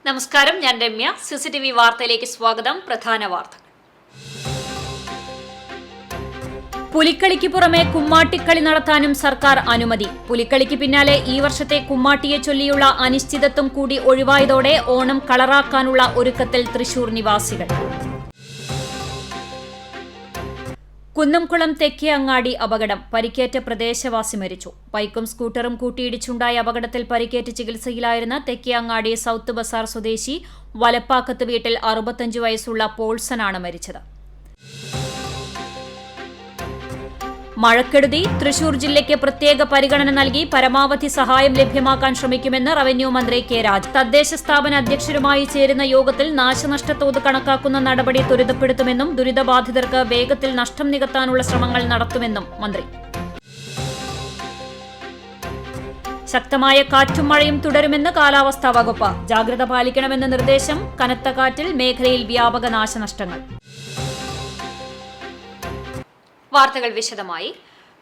നമസ്കാരം, ഞാൻ രമ്യ. CCTV വാർത്തയിലേക്ക് സ്വാഗതം. പ്രധാന വാർത്തകൾ. പുലിക്കളിക്ക് പുറമെ കുമ്മാട്ടിക്കളി നടത്താനും സർക്കാർ അനുമതി. പുലിക്കളിക്ക് പിന്നാലെ ഈ വർഷത്തെ കുമ്മാട്ടിയെ ചൊല്ലിയുള്ള അനിശ്ചിതത്വം കൂടി ഒഴിവായതോടെ ഓണം കളറാക്കാനുള്ള ഒരുക്കത്തിൽ തൃശൂർ നിവാസികൾ. കുന്നംകുളം തെക്കേ അങ്ങാടി അപകടം. പരിക്കേറ്റ പ്രദേശവാസി മരിച്ചു. ബൈക്കും സ്കൂട്ടറും കൂട്ടിയിടിച്ചുണ്ടായ അപകടത്തിൽ പരിക്കേറ്റ് ചികിത്സയിലായിരുന്ന തെക്കേ അങ്ങാടി സൌത്ത് ബസാർ സ്വദേശി വലപ്പാക്കത്ത് വീട്ടിൽ 65 വയസ്സുള്ള പോൾസനാണ് മരിച്ചത്. മഴക്കെടുതി. തൃശൂർ ജില്ലയ്ക്ക് പ്രത്യേക പരിഗണന നൽകി പരമാവധി സഹായം ലഭ്യമാക്കാൻ ശ്രമിക്കുമെന്ന് റവന്യൂ മന്ത്രി കെ രാജ്. തദ്ദേശ സ്ഥാപന അധ്യക്ഷരുമായി ചേരുന്ന യോഗത്തിൽ നാശനഷ്ടത്തോത് കണക്കാക്കുന്ന നടപടി ത്വരിതപ്പെടുത്തുമെന്നും ദുരിതബാധിതർക്ക് വേഗത്തിൽ നഷ്ടം നികത്താനുള്ള ശ്രമങ്ങൾ നടത്തുമെന്നും മന്ത്രി. ശക്തമായ കാറ്റും മഴയും തുടരുമെന്ന് കാലാവസ്ഥാ വകുപ്പ്. ജാഗ്രത പാലിക്കണമെന്ന നിർദ്ദേശം. കനത്ത കാറ്റിൽ മേഖലയിൽ വ്യാപക നാശനഷ്ടങ്ങൾ. വാർത്തകൾ വിശദമായി.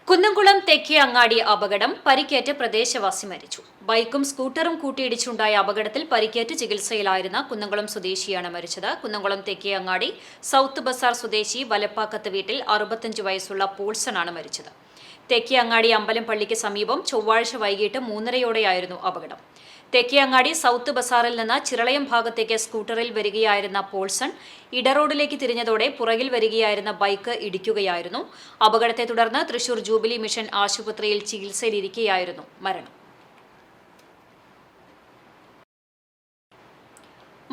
കുന്നംകുളം തെക്കേ അങ്ങാടി അപകടം. പരിക്കേറ്റ പ്രദേശവാസി മരിച്ചു. ബൈക്കും സ്കൂട്ടറും കൂട്ടിയിടിച്ചുണ്ടായ അപകടത്തിൽ പരിക്കേറ്റ് ചികിത്സയിലായിരുന്ന കുന്നംകുളം സ്വദേശിയാണ് മരിച്ചത്. കുന്നംകുളം തെക്കേ അങ്ങാടി സൌത്ത് ബസാർ സ്വദേശി വലപ്പാക്കത്ത് വീട്ടിൽ 65 വയസ്സുള്ള പോൾസനാണ് മരിച്ചത്. തെക്കേ അങ്ങാടി അമ്പലം പള്ളിക്ക് സമീപം ചൊവ്വാഴ്ച വൈകിട്ട് 3:30യോടെയായിരുന്നു അപകടം. തെക്കേ അങ്ങാടി സൌത്ത് ബസാറിൽ നിന്ന് ചിറളയം ഭാഗത്തേക്ക് സ്കൂട്ടറിൽ വരികയായിരുന്ന പോൾസൺ ഇടറോഡിലേക്ക് തിരിഞ്ഞതോടെ പുറകിൽ വരികയായിരുന്ന ബൈക്ക് ഇടിക്കുകയായിരുന്നു. അപകടത്തെ തുടർന്ന് തൃശൂർ ജൂബിലി മിഷൻ ആശുപത്രിയിൽ ചികിത്സയിലിരിക്കെയായിരുന്നു മരണം.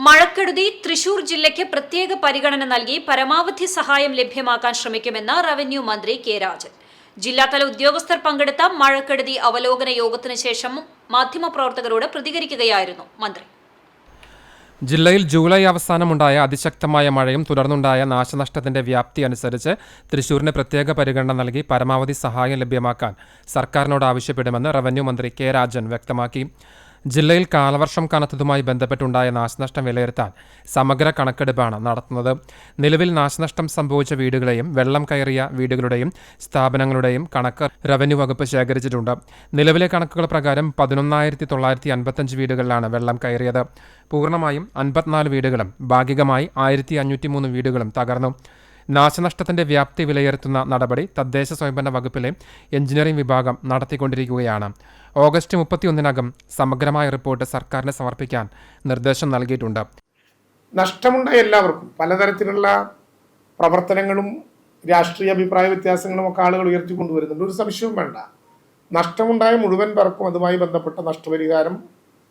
മഴക്കെടുതി. തൃശൂർ ജില്ലയ്ക്ക് പ്രത്യേക പരിഗണന നൽകി പരമാവധി സഹായം ലഭ്യമാക്കാൻ ശ്രമിക്കുമെന്ന് റവന്യൂ മന്ത്രി കെ രാജൻ. ജില്ലാതല ഉദ്യോഗസ്ഥർ പങ്കെടുത്ത മഴക്കെടുതി അവലോകന യോഗത്തിന് ശേഷം മാധ്യമപ്രവർത്തകരോട് പ്രതികരിക്കുകയായിരുന്നു മന്ത്രി. ജില്ലയിൽ ജൂലൈ അവസാനമുണ്ടായ അതിശക്തമായ മഴയും തുടർന്നുണ്ടായ നാശനഷ്ടത്തിന്റെ വ്യാപ്തി അനുസരിച്ച് തൃശൂരിന് പ്രത്യേക പരിഗണന നൽകി പരമാവധി സഹായം ലഭ്യമാക്കാൻ സർക്കാരിനോട് ആവശ്യപ്പെടുമെന്ന് റവന്യൂ മന്ത്രി കെ രാജൻ വ്യക്തമാക്കി. ജില്ലയിൽ കാലവർഷം കനത്തതുമായി ബന്ധപ്പെട്ടുണ്ടായ നാശനഷ്ടം വിലയിരുത്താൻ സമഗ്ര കണക്കെടുപ്പാണ് നടത്തുന്നത്. നിലവിൽ നാശനഷ്ടം സംഭവിച്ച വീടുകളെയും വെള്ളം കയറിയ വീടുകളുടെയും സ്ഥാപനങ്ങളുടെയും കണക്ക് റവന്യൂ വകുപ്പ് ശേഖരിച്ചിട്ടുണ്ട്. നിലവിലെ കണക്കുകൾ പ്രകാരം 11,955 വീടുകളിലാണ് വെള്ളം കയറിയത്. പൂർണ്ണമായും 54 വീടുകളും ഭാഗികമായി 1,503 വീടുകളും തകർന്നു. നാശനഷ്ടത്തിന്റെ വ്യാപ്തി വിലയിരുത്തുന്ന നടപടി തദ്ദേശ സ്വയംഭരണ വകുപ്പിലെ എഞ്ചിനീയറിംഗ് വിഭാഗം നടത്തിക്കൊണ്ടിരിക്കുകയാണ്. ഓഗസ്റ്റ് 31-നകം സമഗ്രമായ റിപ്പോർട്ട് സർക്കാരിന് സമർപ്പിക്കാൻ നിർദ്ദേശം നൽകിയിട്ടുണ്ട്. നഷ്ടമുണ്ടായ എല്ലാവർക്കും പലതരത്തിലുള്ള പ്രവർത്തനങ്ങളും രാഷ്ട്രീയ അഭിപ്രായ വ്യത്യാസങ്ങളും ഒക്കെ ആളുകൾ ഉയർത്തിക്കൊണ്ടുവരുന്നുണ്ട്. ഒരു സംശയവും വേണ്ട. നഷ്ടമുണ്ടായ മുഴുവൻ പേർക്കും അതുമായി ബന്ധപ്പെട്ട നഷ്ടപരിഹാരം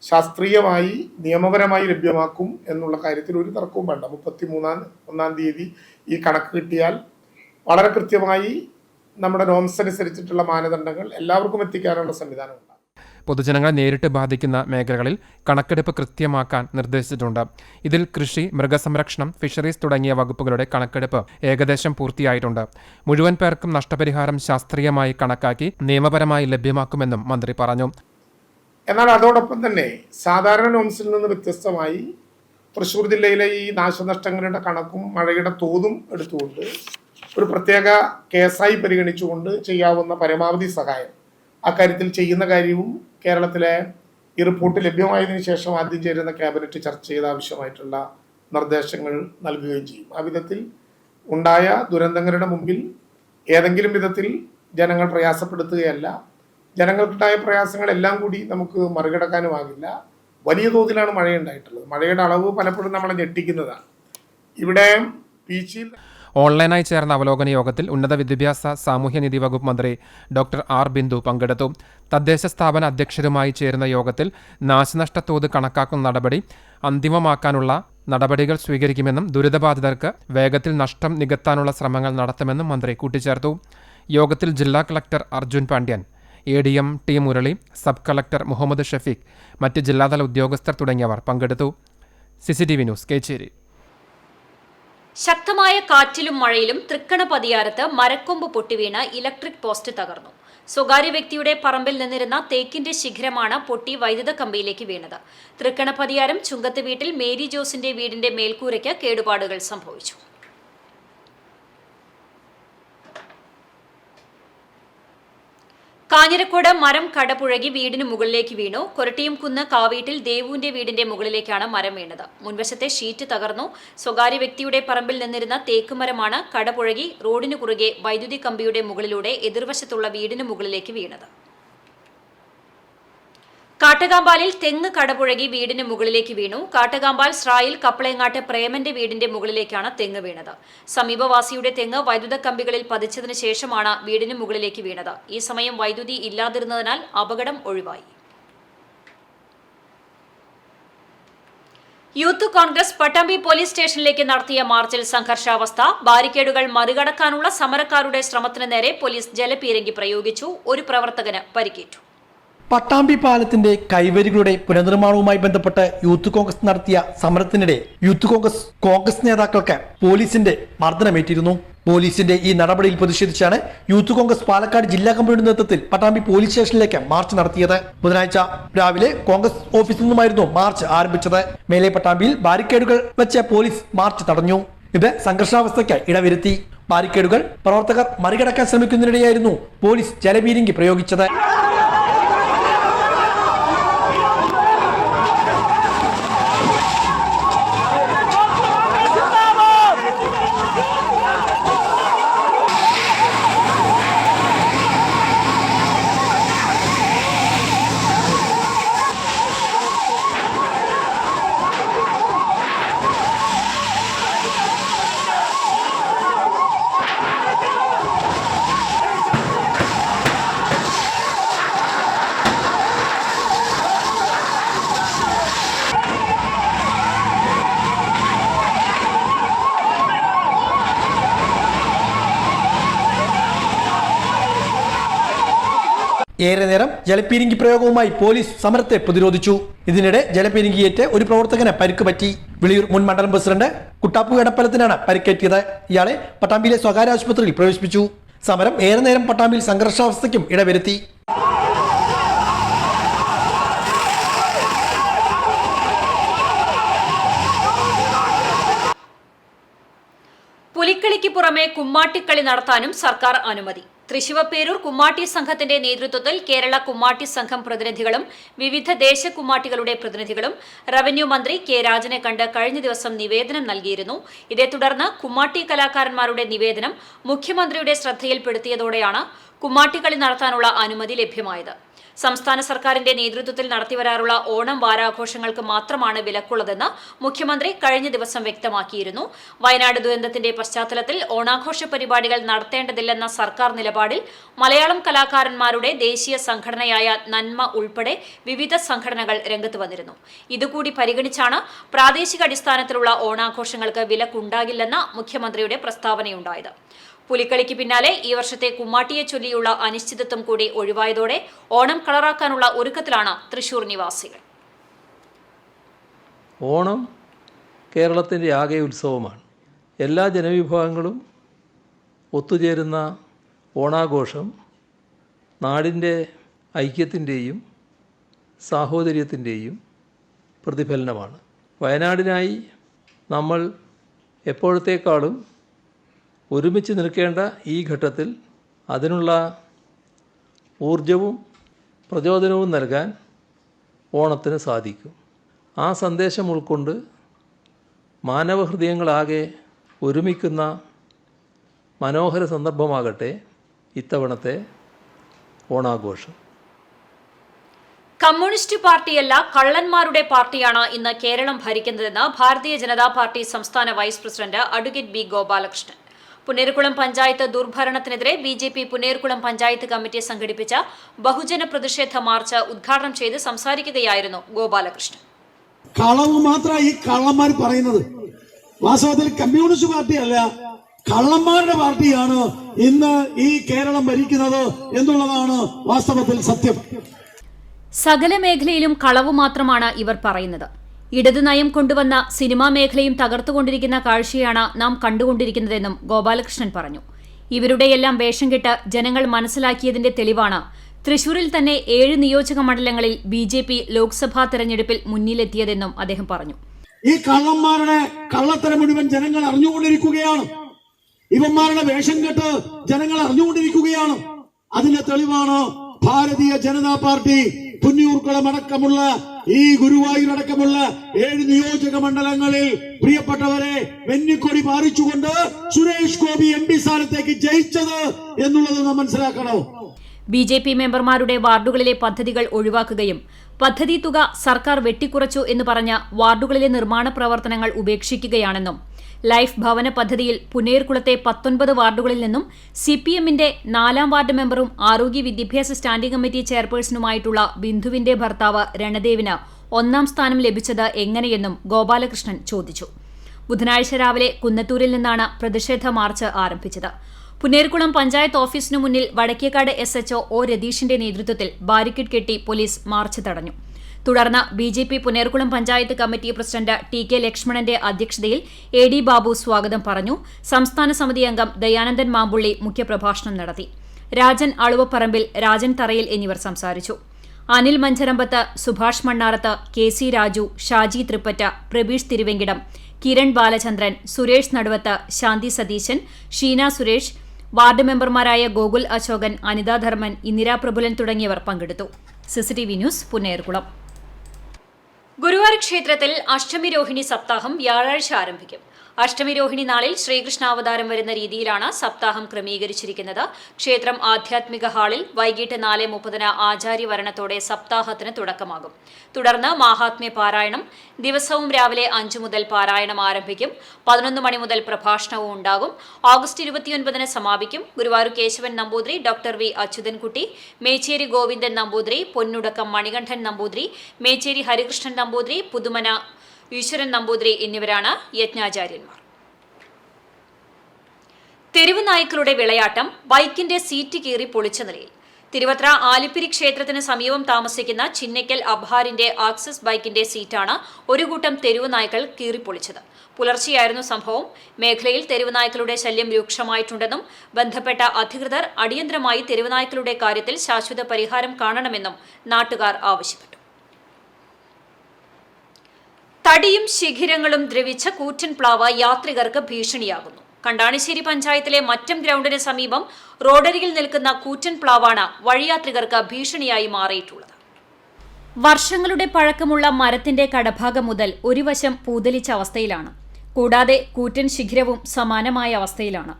ശാസ്ത്രീയമായി നിയമപരമായി ലഭ്യമാക്കും എന്നുള്ള കാര്യത്തിൽ ഒരു തർക്കവും വേണ്ട. 31-ാം തീയതി ഈ കണക്ക് കിട്ടിയാൽ വളരെ കൃത്യമായി നമ്മുടെ നോംസ് അനുസരിച്ചിട്ടുള്ള മാനദണ്ഡങ്ങൾ എല്ലാവർക്കും എത്തിക്കാനുള്ള സംവിധാനമുണ്ട്. പൊതുജനങ്ങളെ നേരിട്ട് ബാധിക്കുന്ന മേഖലകളിൽ കണക്കെടുപ്പ് കൃത്യമാക്കാൻ നിർദ്ദേശിച്ചിട്ടുണ്ട്. ഇതിൽ കൃഷി, മൃഗസംരക്ഷണം, ഫിഷറീസ് തുടങ്ങിയ വകുപ്പുകളുടെ കണക്കെടുപ്പ് ഏകദേശം പൂർത്തിയായിട്ടുണ്ട്. മുഴുവൻ പേർക്കും നഷ്ടപരിഹാരം ശാസ്ത്രീയമായി കണക്കാക്കി നിയമപരമായി ലഭ്യമാക്കുമെന്നും മന്ത്രി പറഞ്ഞു. എന്നാൽ അതോടൊപ്പം തന്നെ സാധാരണ നോംസിൽ നിന്ന് വ്യത്യസ്തമായി തൃശ്ശൂർ ജില്ലയിലെ ഈ നാശനഷ്ടങ്ങളുടെ കണക്കും മഴയുടെ തോതും എടുത്തുകൊണ്ട് ഒരു പ്രത്യേക കേസായി പരിഗണിച്ചുകൊണ്ട് ചെയ്യാവുന്ന പരമാവധി സഹായം അക്കാര്യത്തിൽ ചെയ്യുന്ന കാര്യവും കേരളത്തിലെ ഈ റിപ്പോർട്ട് ലഭ്യമായതിനു ശേഷം ആദ്യം ചേരുന്ന ക്യാബിനറ്റ് ചർച്ച ചെയ്ത ആവശ്യമായിട്ടുള്ള നിർദ്ദേശങ്ങൾ നൽകുകയും ചെയ്യും. ആ വിധത്തിൽ ഉണ്ടായ ദുരന്തങ്ങളുടെ മുമ്പിൽ ഏതെങ്കിലും വിധത്തിൽ ജനങ്ങൾ പ്രയാസപ്പെടുത്തുകയല്ല. ജനങ്ങൾക്കുണ്ടായ പ്രയാസങ്ങളെല്ലാം കൂടി നമുക്ക് മറികടക്കാനുമാകില്ല. വലിയ തോതിലാണ് മഴയുണ്ടായിട്ടുള്ളത്. മഴയുടെ അളവ് പലപ്പോഴും നമ്മളെ ഞെട്ടിക്കുന്നതാണ്. ഇവിടെ പീച്ചിൽ ഓൺലൈനായി ചേർന്ന അവലോകന യോഗത്തിൽ ഉന്നത വിദ്യാഭ്യാസ സാമൂഹ്യനീതി വകുപ്പ് മന്ത്രി ഡോക്ടർ ആർ ബിന്ദു പങ്കെടുത്തു. തദ്ദേശ സ്ഥാപന അധ്യക്ഷരുമായി ചേരുന്ന യോഗത്തിൽ നാശനഷ്ടത്തോത് കണക്കാക്കുന്ന നടപടി അന്തിമമാക്കാനുള്ള നടപടികൾ സ്വീകരിക്കുമെന്നും ദുരിതബാധിതർക്ക് വേഗത്തിൽ നഷ്ടം നികത്താനുള്ള ശ്രമങ്ങൾ നടത്തുമെന്നും മന്ത്രി കൂട്ടിച്ചേർത്തു. യോഗത്തിൽ ജില്ലാ collector Arjun Pandian, ADM T Murali, sub collector Muhammad Shafeeq, മറ്റ് ജില്ലാതല ഉദ്യോഗസ്ഥർ തുടങ്ങിയവർ പങ്കെടുത്തു. CCTV news, Kecheri. ശക്തമായ കാറ്റിലും മഴയിലും തൃക്കണപതിയാരത്ത് മരക്കൊമ്പ് പൊട്ടിവീണ് ഇലക്ട്രിക് പോസ്റ്റ് തകർന്നു. സ്വകാര്യ വ്യക്തിയുടെ പറമ്പിൽ നിന്നിരുന്ന തേക്കിന്റെ ശിഖരമാണ് പൊട്ടി വൈദ്യുത കമ്പിയിലേക്ക് വീണത്. തൃക്കണപതിയാരം ചുങ്കത്ത് വീട്ടിൽ മേരി ജോസിന്റെ വീടിന്റെ മേൽക്കൂരയ്ക്ക് കേടുപാടുകൾ സംഭവിച്ചു. കാഞ്ഞിരക്കോട് മരം കടപുഴകി വീടിന് മുകളിലേക്ക് വീണു. കൊരട്ടിയുംകുന്ന് കാവീട്ടിൽ ദേവുവിന്റെ വീടിന്റെ മുകളിലേക്കാണ് മരം വീണത്. മുൻവശത്തെ ഷീറ്റ് തകർന്നു. സ്വകാര്യ വ്യക്തിയുടെ പറമ്പിൽ നിന്നിരുന്ന തേക്കുമരമാണ് കടപുഴകി റോഡിന് കുറുകെ വൈദ്യുതി കമ്പിയുടെ മുകളിലൂടെ എതിർവശത്തുള്ള വീടിന് മുകളിലേക്ക് വീണത്. കാട്ടകാമ്പാലിൽ തെങ്ങ് കടപുഴകി വീടിന് മുകളിലേക്ക് വീണു. കാട്ടകാമ്പാൽ സ്രായിൽ കപ്പളയങ്ങാട്ട് പ്രേമന്റെ വീടിന്റെ മുകളിലേക്കാണ് തെങ്ങ് വീണത്. സമീപവാസിയുടെ തെങ്ങ് വൈദ്യുത കമ്പികളിൽ പതിച്ചതിനു ശേഷമാണ് വീടിന് മുകളിലേക്ക് വീണത്. ഈ സമയം വൈദ്യുതി ഇല്ലാതിരുന്നതിനാൽ അപകടം ഒഴിവായി. യൂത്ത് കോൺഗ്രസ് പട്ടാമ്പി പോലീസ് സ്റ്റേഷനിലേക്ക് നടത്തിയ മാർച്ചിൽ സംഘർഷാവസ്ഥ. ബാരിക്കേഡുകൾ മറികടക്കാനുള്ള സമരക്കാരുടെ ശ്രമത്തിന് നേരെ പോലീസ് ജലപീരങ്കി പ്രയോഗിച്ചു. ഒരു പ്രവർത്തകന് പരിക്കേറ്റു. പട്ടാമ്പി പാലത്തിന്റെ കൈവരികളുടെ പുനർനിർമ്മാണവുമായി ബന്ധപ്പെട്ട് യൂത്ത് കോൺഗ്രസ് നടത്തിയ സമരത്തിനിടെ യൂത്ത് കോൺഗ്രസ് നേതാക്കൾക്ക് പോലീസിന്റെ മർദ്ദനമേറ്റിരുന്നു. പോലീസിന്റെ ഈ നടപടിയിൽ പ്രതിഷേധിച്ചാണ് യൂത്ത് കോൺഗ്രസ് പാലക്കാട് ജില്ലാ കമ്മിറ്റിയുടെ നേതൃത്വത്തിൽ പട്ടാമ്പി പോലീസ് സ്റ്റേഷനിലേക്ക് മാർച്ച് നടത്തിയത്. ബുധനാഴ്ച രാവിലെ കോൺഗ്രസ് ഓഫീസിൽ നിന്നുമായിരുന്നു മാർച്ച് ആരംഭിച്ചത്. മേലെ പട്ടാമ്പിയിൽ ബാരിക്കേഡുകൾ വെച്ച് പോലീസ് മാർച്ച് തടഞ്ഞു. ഇത് സംഘർഷാവസ്ഥയ്ക്ക് ഇടവരുത്തി. ബാരിക്കേഡുകൾ പ്രവർത്തകർ മറികടക്കാൻ ശ്രമിക്കുന്നതിനിടെയായിരുന്നു പോലീസ് ജലപീരങ്കി പ്രയോഗിച്ചത്. ഏറെ നേരം ജലപീരങ്കി പ്രയോഗവുമായി പോലീസ് സമരത്തെ പ്രതിരോധിച്ചു. ഇതിനിടെ ജലപീരങ്കിയേറ്റ് ഒരു പ്രവർത്തകന് പരിക്ക് പറ്റി. വിളിയൂർ മുൻ മണ്ഡലം പ്രസിഡന്റ് കുട്ടാപ്പു എടപ്പലത്തിനാണ് പരിക്കേറ്റത്. ഇയാളെ പട്ടാമ്പിയിലെ സ്വകാര്യ ആശുപത്രിയിൽ പ്രവേശിപ്പിച്ചു. സമരം ഏറെ നേരം പട്ടാമ്പിയിൽ സംഘർഷാവസ്ഥയ്ക്കും ഇടവരുത്തി. പുലിക്കളിക്ക് പുറമെ കുമ്മാട്ടിക്കളി നടത്താനും സർക്കാർ അനുമതി. തൃശിവപ്പേരൂർ കുമ്മാട്ടി സംഘത്തിന്റെ നേതൃത്വത്തിൽ കേരള കുമ്മാട്ടി സംഘം പ്രതിനിധികളും വിവിധ ദേശക്കുമ്മാട്ടികളുടെ പ്രതിനിധികളും റവന്യൂ മന്ത്രി കെ രാജനെ കണ്ട് കഴിഞ്ഞ ദിവസം നിവേദനം നൽകിയിരുന്നു. ഇതേ തുടർന്ന് കുമ്മാട്ടി കലാകാരന്മാരുടെ നിവേദനം മുഖ്യമന്ത്രിയുടെ ശ്രദ്ധയിൽപ്പെടുത്തിയതോടെയാണ് കുമ്മാട്ടിക്കളി നടത്താനുള്ള അനുമതി ലഭ്യമായത്. സംസ്ഥാന സർക്കാരിന്റെ നേതൃത്വത്തിൽ നടത്തിവരാറുള്ള ഓണം വാരാഘോഷങ്ങൾക്ക് മാത്രമാണ് വിലക്കുള്ളതെന്ന് മുഖ്യമന്ത്രി കഴിഞ്ഞ ദിവസം വ്യക്തമാക്കിയിരുന്നു. വയനാട് ദുരന്തത്തിന്റെ പശ്ചാത്തലത്തിൽ ഓണാഘോഷ പരിപാടികൾ നടത്തേണ്ടതില്ലെന്ന സർക്കാർ നിലപാടിൽ മലയാളം കലാകാരന്മാരുടെ ദേശീയ സംഘടനയായ നന്മ ഉൾപ്പെടെ വിവിധ സംഘടനകൾ രംഗത്ത് വന്നിരുന്നു. ഇതുകൂടി പരിഗണിച്ചാണ് പ്രാദേശിക അടിസ്ഥാനത്തിലുള്ള ഓണാഘോഷങ്ങൾക്ക് വിലക്കുണ്ടാകില്ലെന്ന മുഖ്യമന്ത്രിയുടെ പ്രസ്താവനയുണ്ടായത്. പുലിക്കളിക്ക് പിന്നാലെ ഈ വർഷത്തെ കുമ്മാട്ടിയെ ചൊല്ലിയുള്ള അനിശ്ചിതത്വം കൂടി ഒഴിവായതോടെ ഓണം കളറാക്കാനുള്ള ഒരുക്കത്തിലാണ് തൃശൂർ നിവാസികൾ. ഓണം കേരളത്തിൻ്റെ ആകെ ഉത്സവമാണ്. എല്ലാ ജനവിഭാഗങ്ങളും ഒത്തുചേരുന്ന ഓണാഘോഷം നാടിൻ്റെ ഐക്യത്തിൻ്റെയും സാഹോദര്യത്തിൻ്റെയും പ്രതിഫലനമാണ്. വയനാടിനായി നമ്മൾ എപ്പോഴത്തേക്കാളും ഒരുമിച്ച് നിൽക്കേണ്ട ഈ ഘട്ടത്തിൽ അതിനുള്ള ഊർജവും പ്രചോദനവും നൽകാൻ ഓണത്തിന് സാധിക്കും. ആ സന്ദേശം ഉൾക്കൊണ്ട് മാനവഹൃദയങ്ങളാകെ ഒരുമിക്കുന്ന മനോഹര സന്ദർഭമാകട്ടെ ഇത്തവണത്തെ ഓണാഘോഷം. കമ്മ്യൂണിസ്റ്റ് പാർട്ടിയല്ല, കള്ളന്മാരുടെ പാർട്ടിയാണ് ഇന്ന് കേരളം ഭരിക്കുന്നതെന്ന് ഭാരതീയ ജനതാ പാർട്ടി സംസ്ഥാന vice president advocate B Gopalakrishnan. Punnerkulam panchayat ദുർഭരണത്തിനെതിരെ BJP പുന്നേർകുളം പഞ്ചായത്ത് കമ്മിറ്റി സംഘടിപ്പിച്ച ബഹുജന പ്രതിഷേധ മാർച്ച് ഉദ്ഘാടനം ചെയ്ത് സംസാരിക്കുകയായിരുന്നു ഗോപാലകൃഷ്ണൻ. കളവ് മാത്രമാണ് ഈ കള്ളന്മാർ പറയുന്നത്. വാസ്തവത്തിൽ കമ്മ്യൂണിസ്റ്റ് പാർട്ടിയല്ല, കള്ളന്മാരുടെ പാർട്ടിയാണ് ഇന്ന് ഈ കേരളം ഭരിക്കുന്നത് എന്നുള്ളതാണ് വാസ്തവത്തിൽ സത്യം. സകല മേഖലയിലും കളവ് മാത്രമാണ് ഇവർ പറയുന്നത്. ഇടതു നയം കൊണ്ടുവന്ന സിനിമാ മേഖലയും തകർത്തുകൊണ്ടിരിക്കുന്ന കാഴ്ചയാണ് നാം കണ്ടുകൊണ്ടിരിക്കുന്നതെന്നും ഗോപാലകൃഷ്ണൻ പറഞ്ഞു. ഇവരുടെയെല്ലാം വേഷം കെട്ട് ജനങ്ങൾ മനസ്സിലാക്കിയതിന്റെ തെളിവാണ് തൃശൂരിൽ തന്നെ 7 നിയോജക മണ്ഡലങ്ങളിൽ BJP ലോക്സഭാ തെരഞ്ഞെടുപ്പിൽ മുന്നിലെത്തിയതെന്നും അദ്ദേഹം പറഞ്ഞു. ഈ കള്ളന്മാരുടെ കള്ളത്തരം മുഴുവൻ ജനങ്ങൾ അറിഞ്ഞുകൊണ്ടിരിക്കുകയാണ്. ഇവന്മാരുടെ വേഷം കെട്ട് ജനങ്ങൾ അറിഞ്ഞുകൊണ്ടിരിക്കുകയാണ്. അതിന്റെ തെളിവാണ് ഭാരതീയ ജനതാ പാർട്ടി പുന്നയൂർക്കുളം അടക്കമുള്ള ഈ ഗുരുവായൂർ അടക്കമുള്ള 7 നിയോജക മണ്ഡലങ്ങളിൽ പ്രിയപ്പെട്ടവരെ വെന്നിക്കൊടി പാറിച്ചുകൊണ്ട് സുരേഷ് ഗോപി MP സ്ഥാനത്തേക്ക് ജയിച്ചത് എന്നുള്ളത് നാം മനസ്സിലാക്കണം. BJP മെമ്പർമാരുടെ വാർഡുകളിലെ പദ്ധതികൾ ഒഴിവാക്കുകയും പദ്ധതി തുക സർക്കാർ വെട്ടിക്കുറച്ചു എന്ന് പറഞ്ഞ വാർഡുകളിലെ നിർമ്മാണ പ്രവർത്തനങ്ങൾ ഉപേക്ഷിക്കുകയാണെന്നും ലൈഫ് ഭവന പദ്ധതിയിൽ പുന്നയൂർക്കുളത്തെ 19 വാർഡുകളിൽ നിന്നും CPM-ന്റെ 4-ാം വാർഡ് മെമ്പറും ആരോഗ്യ വിദ്യാഭ്യാസ സ്റ്റാൻഡിംഗ് കമ്മിറ്റി ചെയർപേഴ്സണുമായിട്ടുള്ള ബിന്ദുവിന്റെ ഭർത്താവ് രണദേവിന് 1-ാം സ്ഥാനം ലഭിച്ചത് എങ്ങനെയെന്നും ഗോപാലകൃഷ്ണൻ ചോദിച്ചു. ബുധനാഴ്ച രാവിലെ കുന്നത്തൂരിൽ നിന്നാണ് പ്രതിഷേധ മാർച്ച് ആരംഭിച്ചത്. പുന്നയൂർക്കുളം പഞ്ചായത്ത് ഓഫീസിനു മുന്നിൽ വടക്കേക്കാട് SHO O രതീഷിന്റെ നേതൃത്വത്തിൽ ബാരിക്കേഡ് കെട്ടി പോലീസ് മാർച്ച് തടഞ്ഞു. തുടർന്ന് BJP Punnayurkulam panchayat committee president TK ലക്ഷ്മണന്റെ അധ്യക്ഷതയിൽ AD ബാബു സ്വാഗതം പറഞ്ഞു. സംസ്ഥാന സമിതി അംഗം ദയാനന്ദൻ മാമ്പുള്ളി മുഖ്യപ്രഭാഷണം നടത്തി. രാജൻ അളുവപ്പറമ്പിൽ, രാജൻ തറയിൽ എന്നിവർ സംസാരിച്ചു. അനിൽ മഞ്ചരമ്പത്ത്, സുഭാഷ് മണ്ണാറത്ത്, KC രാജു, ഷാജി തൃപ്പറ്റ, പ്രബീഷ് തിരുവെങ്കിടം, കിരൺ ബാലചന്ദ്രൻ, സുരേഷ് നടുവത്ത്, ശാന്തി സതീശൻ, ഷീന സുരേഷ്, വാർഡ് മെമ്പർമാരായ ഗോകുൽ അശോകൻ, അനിതാ ധർമ്മൻ, ഇന്ദിരാ പ്രഭുലൻ തുടങ്ങിയവർ പങ്കെടുത്തു. CCTV news Punnayurkulam. ഗുരുവായൂർ ക്ഷേത്രത്തിൽ അഷ്ടമി രോഹിണി സപ്താഹം വ്യാഴാഴ്ച ആരംഭിക്കും. അഷ്ടമി രോഹിണി നാളിൽ ശ്രീകൃഷ്ണാവതാരം വരുന്ന രീതിയിലാണ് സപ്താഹം ക്രമീകരിച്ചിരിക്കുന്നത്. ക്ഷേത്രം ആധ്യാത്മിക ഹാളിൽ വൈകിട്ട് 4:30 ആചാര്യവരണത്തോടെ സപ്താഹത്തിന് തുടക്കമാകും. തുടർന്ന് മാഹാത്മ്യ പാരായണം ദിവസവും രാവിലെ 5 മുതൽ പാരായണം ആരംഭിക്കും. 11 മണി മുതൽ പ്രഭാഷണവും ഉണ്ടാകും. ഓഗസ്റ്റ് 29 സമാപിക്കും. ഗുരുവായൂർ കേശവൻ നമ്പൂതിരി, ഡോക്ടർ V അച്യുതൻകുട്ടി, മേച്ചേരി ഗോവിന്ദൻ നമ്പൂതിരി, പൊന്നുടക്കം മണികണ്ഠൻ നമ്പൂതിരി, മേച്ചേരി ഹരികൃഷ്ണൻ നമ്പൂതിരി, പുതുമന ഈശ്വരൻ നമ്പൂതിരി എന്നിവരാണ് യജ്ഞാചാര്യന്മാർ. തെരുവ് നായ്ക്കളുടെ വിളയാട്ടം, ബൈക്കിന്റെ സീറ്റ് കീറി പൊളിച്ച നിലയിൽ. തിരുവത്ര ആലിപ്പിരി ക്ഷേത്രത്തിന് സമീപം താമസിക്കുന്ന ചിന്നയ്ക്കൽ അബ്ഹാറിന്റെ ആക്സസ് ബൈക്കിന്റെ സീറ്റാണ് ഒരു കൂട്ടം തെരുവ് നായ്ക്കൾ കീറിപ്പൊളിച്ചത്. പുലർച്ചെയായിരുന്നു സംഭവം. മേഖലയിൽ തെരുവ് നായ്ക്കളുടെ ശല്യം രൂക്ഷമായിട്ടുണ്ടെന്നും ബന്ധപ്പെട്ട അധികൃതർ അടിയന്തരമായി തെരുവ് നായ്ക്കളുടെ കാര്യത്തിൽ ശാശ്വത പരിഹാരം കാണണമെന്നും നാട്ടുകാർ ആവശ്യപ്പെട്ടു. തടിയും ശിഖിരങ്ങളും ദ്രവിച്ച കൂറ്റൻ പ്ലാവ് യാത്രികർക്ക് ഭീഷണിയാകുന്നു. കണ്ടാണിശ്ശേരി പഞ്ചായത്തിലെ മറ്റം ഗ്രൗണ്ടിന് സമീപം റോഡരികിൽ നിൽക്കുന്ന കൂറ്റൻ പ്ലാവാണ് വഴിയാത്രികർക്ക് ഭീഷണിയായി മാറിയിട്ടുള്ളത്. വർഷങ്ങളുടെ പഴക്കമുള്ള മരത്തിന്റെ കടഭാഗം മുതൽ ഒരു വശം പൂതലിച്ച അവസ്ഥയിലാണ്. കൂടാതെ കൂറ്റൻ ശിഖിരവും സമാനമായ അവസ്ഥയിലാണ്.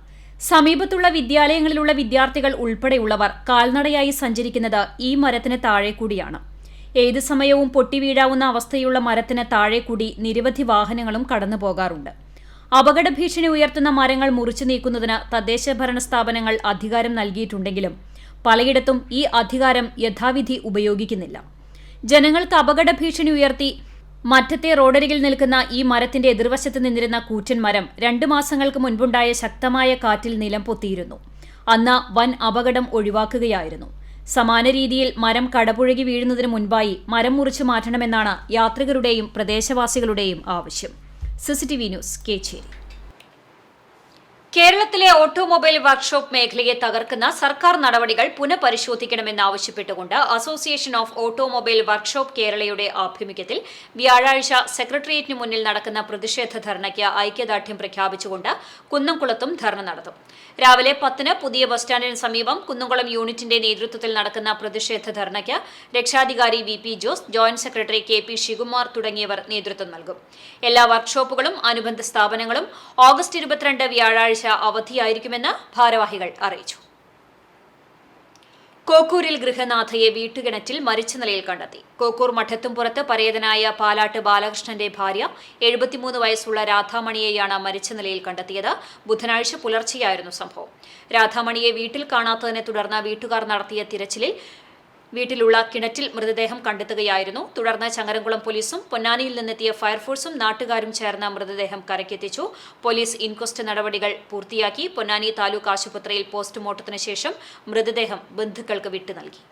സമീപത്തുള്ള വിദ്യാലയങ്ങളിലുള്ള വിദ്യാർത്ഥികൾ ഉൾപ്പെടെയുള്ളവർ കാൽനടയായി സഞ്ചരിക്കുന്നത് ഈ മരത്തിന് താഴെ കൂടിയാണ്. ഏത് സമയവും പൊട്ടിവീഴാവുന്ന അവസ്ഥയുള്ള മരത്തിന് താഴെ കൂടി നിരവധി വാഹനങ്ങളും കടന്നു പോകാറുണ്ട്. അപകട ഭീഷണി ഉയർത്തുന്ന മരങ്ങൾ മുറിച്ചു നീക്കുന്നതിന് തദ്ദേശ ഭരണ സ്ഥാപനങ്ങൾ അധികാരം നൽകിയിട്ടുണ്ടെങ്കിലും പലയിടത്തും ഈ അധികാരം യഥാവിധി ഉപയോഗിക്കുന്നില്ല. ജനങ്ങൾക്ക് അപകട ഭീഷണി ഉയർത്തി മറ്റത്തെ റോഡരികിൽ നിൽക്കുന്ന ഈ മരത്തിന്റെ എതിർവശത്ത് നിന്നിരുന്ന കൂറ്റൻ മരം 2 മാസങ്ങൾക്ക് മുൻപുണ്ടായ ശക്തമായ കാറ്റിൽ നിലം പൊത്തിയിരുന്നു. അന്ന് വൻ അപകടം ഒഴിവാക്കുകയായിരുന്നു. സമാന രീതിയിൽ മരം കടപുഴകി വീഴുന്നതിന് മുൻപായി മരം മുറിച്ചു മാറ്റണമെന്നാണ് യാത്രികരുടെയും പ്രദേശവാസികളുടെയും ആവശ്യം. CCTV news Kecheri. കേരളത്തിലെ ഓട്ടോമൊബൈൽ വർക്ക്ഷോപ്പ് മേഖലയെ തകർക്കുന്ന സർക്കാർ നടപടികൾ പുനഃപരിശോധിക്കണമെന്നാവശ്യപ്പെട്ടുകൊണ്ട് അസോസിയേഷൻ ഓഫ് ഓട്ടോമൊബൈൽ വർക്ക്ഷോപ്പ് കേരളയുടെ ആഭിമുഖ്യത്തിൽ വ്യാഴാഴ്ച സെക്രട്ടേറിയറ്റിന് മുന്നിൽ നടക്കുന്ന പ്രതിഷേധ ധർണയ്ക്ക് ഐക്യദാർഢ്യം പ്രഖ്യാപിച്ചുകൊണ്ട് കുന്നംകുളത്തും ധർണ നടത്തും. രാവിലെ 10-ന് പുതിയ ബസ് സ്റ്റാൻഡിന് സമീപം കുന്നംകുളം യൂണിറ്റിന്റെ നേതൃത്വത്തിൽ നടക്കുന്ന പ്രതിഷേധ ധർണയ്ക്ക് രക്ഷാധികാരി VP Jose, joint secretary KP Sivakumar തുടങ്ങിയവർ നേതൃത്വം നൽകും. എല്ലാ വർക്ക്ഷോപ്പുകളും അനുബന്ധ സ്ഥാപനങ്ങളും ഓഗസ്റ്റ് 22 വ്യാഴാഴ്ച അവധിയായിരിക്കുമെന്ന് ഭാരവാഹികൾ അറിയിച്ചു. കോക്കൂരിൽ ഗൃഹനാഥയെ വീട്ടുകിണറ്റിൽ മരിച്ച നിലയിൽ കണ്ടെത്തി. കോക്കൂർ മഠത്തുംപുറത്ത് പരേതനായ പാലാട്ട് ബാലകൃഷ്ണന്റെ ഭാര്യ 73 വയസ്സുള്ള രാധാമണിയെയാണ് മരിച്ച നിലയിൽ കണ്ടെത്തിയത്. ബുധനാഴ്ച പുലർച്ചെയായിരുന്നു സംഭവം. രാധാമണിയെ വീട്ടിൽ കാണാത്തതിനെ തുടർന്ന് വീട്ടുകാർ നടത്തിയ തിരച്ചിലിൽ വീട്ടിലുള്ള കിണറ്റിൽ മൃതദേഹം കണ്ടെത്തുകയായിരുന്നു. തുടർന്ന് ചങ്ങരംകുളം പോലീസും പൊന്നാനിയിൽ നിന്നെത്തിയ ഫയർഫോഴ്സും നാട്ടുകാരും ചേർന്ന് മൃതദേഹം കരയ്ക്കെത്തിച്ചു. പോലീസ് ഇൻക്വസ്റ്റ് നടപടികൾ പൂർത്തിയാക്കി. പൊന്നാനി താലൂക്ക് ആശുപത്രിയിൽ പോസ്റ്റ്മോർട്ടത്തിന് ശേഷം മൃതദേഹം ബന്ധുക്കൾക്ക് വിട്ടു നൽകി.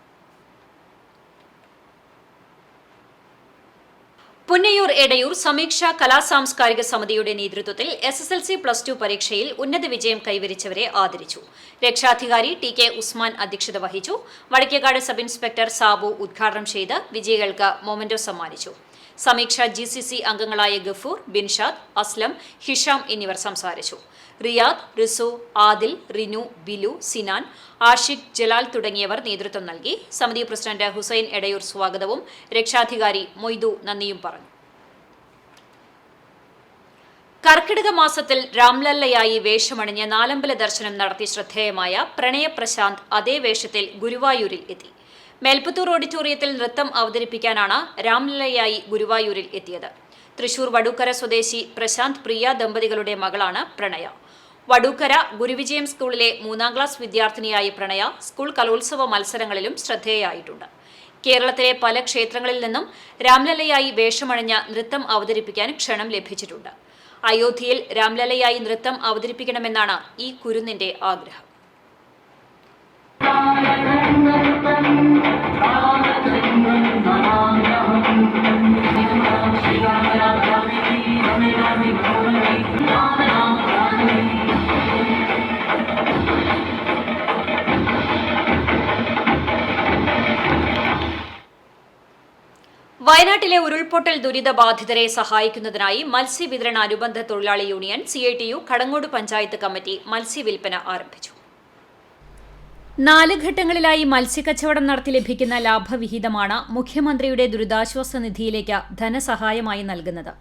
പുന്നയൂർ എടയൂർ സമീക്ഷ കലാസാംസ്കാരിക സമിതിയുടെ നേതൃത്വത്തിൽ SSLC+2 പരീക്ഷയിൽ ഉന്നത വിജയം കൈവരിച്ചവരെ ആദരിച്ചു. രക്ഷാധികാരി TK ഉസ്മാൻ അധ്യക്ഷത വഹിച്ചു. വടക്കേക്കാട് സബ് ഇൻസ്പെക്ടർ സാബു ഉദ്ഘാടനം ചെയ്ത് വിജയികൾക്ക് മൊമെന്റോ സമ്മാനിച്ചു. സമീക്ഷ GCC അംഗങ്ങളായ ഗഫൂർ, ബിൻഷാദ്, അസ്ലം, ഹിഷാം എന്നിവർ സംസാരിച്ചു. റിയാദ്, റിസു, ആദിൽ, റിനു, ബിലു, സിനാൻ, ആഷിഖ്, ജലാൽ തുടങ്ങിയവർ നേതൃത്വം നൽകി. സമിതി പ്രസിഡന്റ് ഹുസൈൻ എടയൂർ സ്വാഗതവും രക്ഷാധികാരി മൊയ്തു നന്ദിയും പറഞ്ഞു. കർക്കിടക മാസത്തിൽ രാംലല്ലയായി വേഷമണിഞ്ഞ് നാലമ്പല ദർശനം നടത്തി ശ്രദ്ധേയമായ പ്രണയ പ്രശാന്ത് അതേ വേഷത്തിൽ ഗുരുവായൂരിൽ എത്തി. മേൽപ്പത്തൂർ ഓഡിറ്റോറിയത്തിൽ നൃത്തം അവതരിപ്പിക്കാനാണ് രാംലല്ലയായി ഗുരുവായൂരിൽ എത്തിയത്. തൃശൂർ വടൂക്കര സ്വദേശി പ്രശാന്ത് പ്രിയ ദമ്പതികളുടെ മകളാണ് പ്രണയ. വടൂക്കര ഗുരുവിജയം സ്കൂളിലെ 3ാം ക്ലാസ് വിദ്യാർത്ഥിനിയായ പ്രണയ സ്കൂൾ കലോത്സവ മത്സരങ്ങളിലും ശ്രദ്ധേയായിട്ടുണ്ട്. കേരളത്തിലെ പല ക്ഷേത്രങ്ങളിൽ നിന്നും രാംലല്ലയായി വേഷമണിഞ്ഞ നൃത്തം അവതരിപ്പിക്കാൻ ക്ഷണം ലഭിച്ചിട്ടുണ്ട്. അയോധ്യയിൽ രാംലല്ലയായി നൃത്തം അവതരിപ്പിക്കണമെന്നാണ് ഈ കുരുന്നിന്റെ ആഗ്രഹം. വയനാട്ടിലെ ഉരുൾപൊട്ടൽ ദുരിതബാധിതരെ സഹായിക്കുന്നതിനായി മത്സ്യവിതരണ അനുബന്ധ തൊഴിലാളി union CITU Kadangode panchayat committee മത്സ്യവിൽപ്പന ആരംഭിച്ചു. 4 ഘട്ടങ്ങളിലായി മത്സ്യക്കച്ചവടം നടത്തി ലഭിക്കുന്ന ലാഭവിഹിതമാണ് മുഖ്യമന്ത്രിയുടെ ദുരിതാശ്വാസ നിധിയിലേക്ക് ധനസഹായമായി നൽകുന്നത്.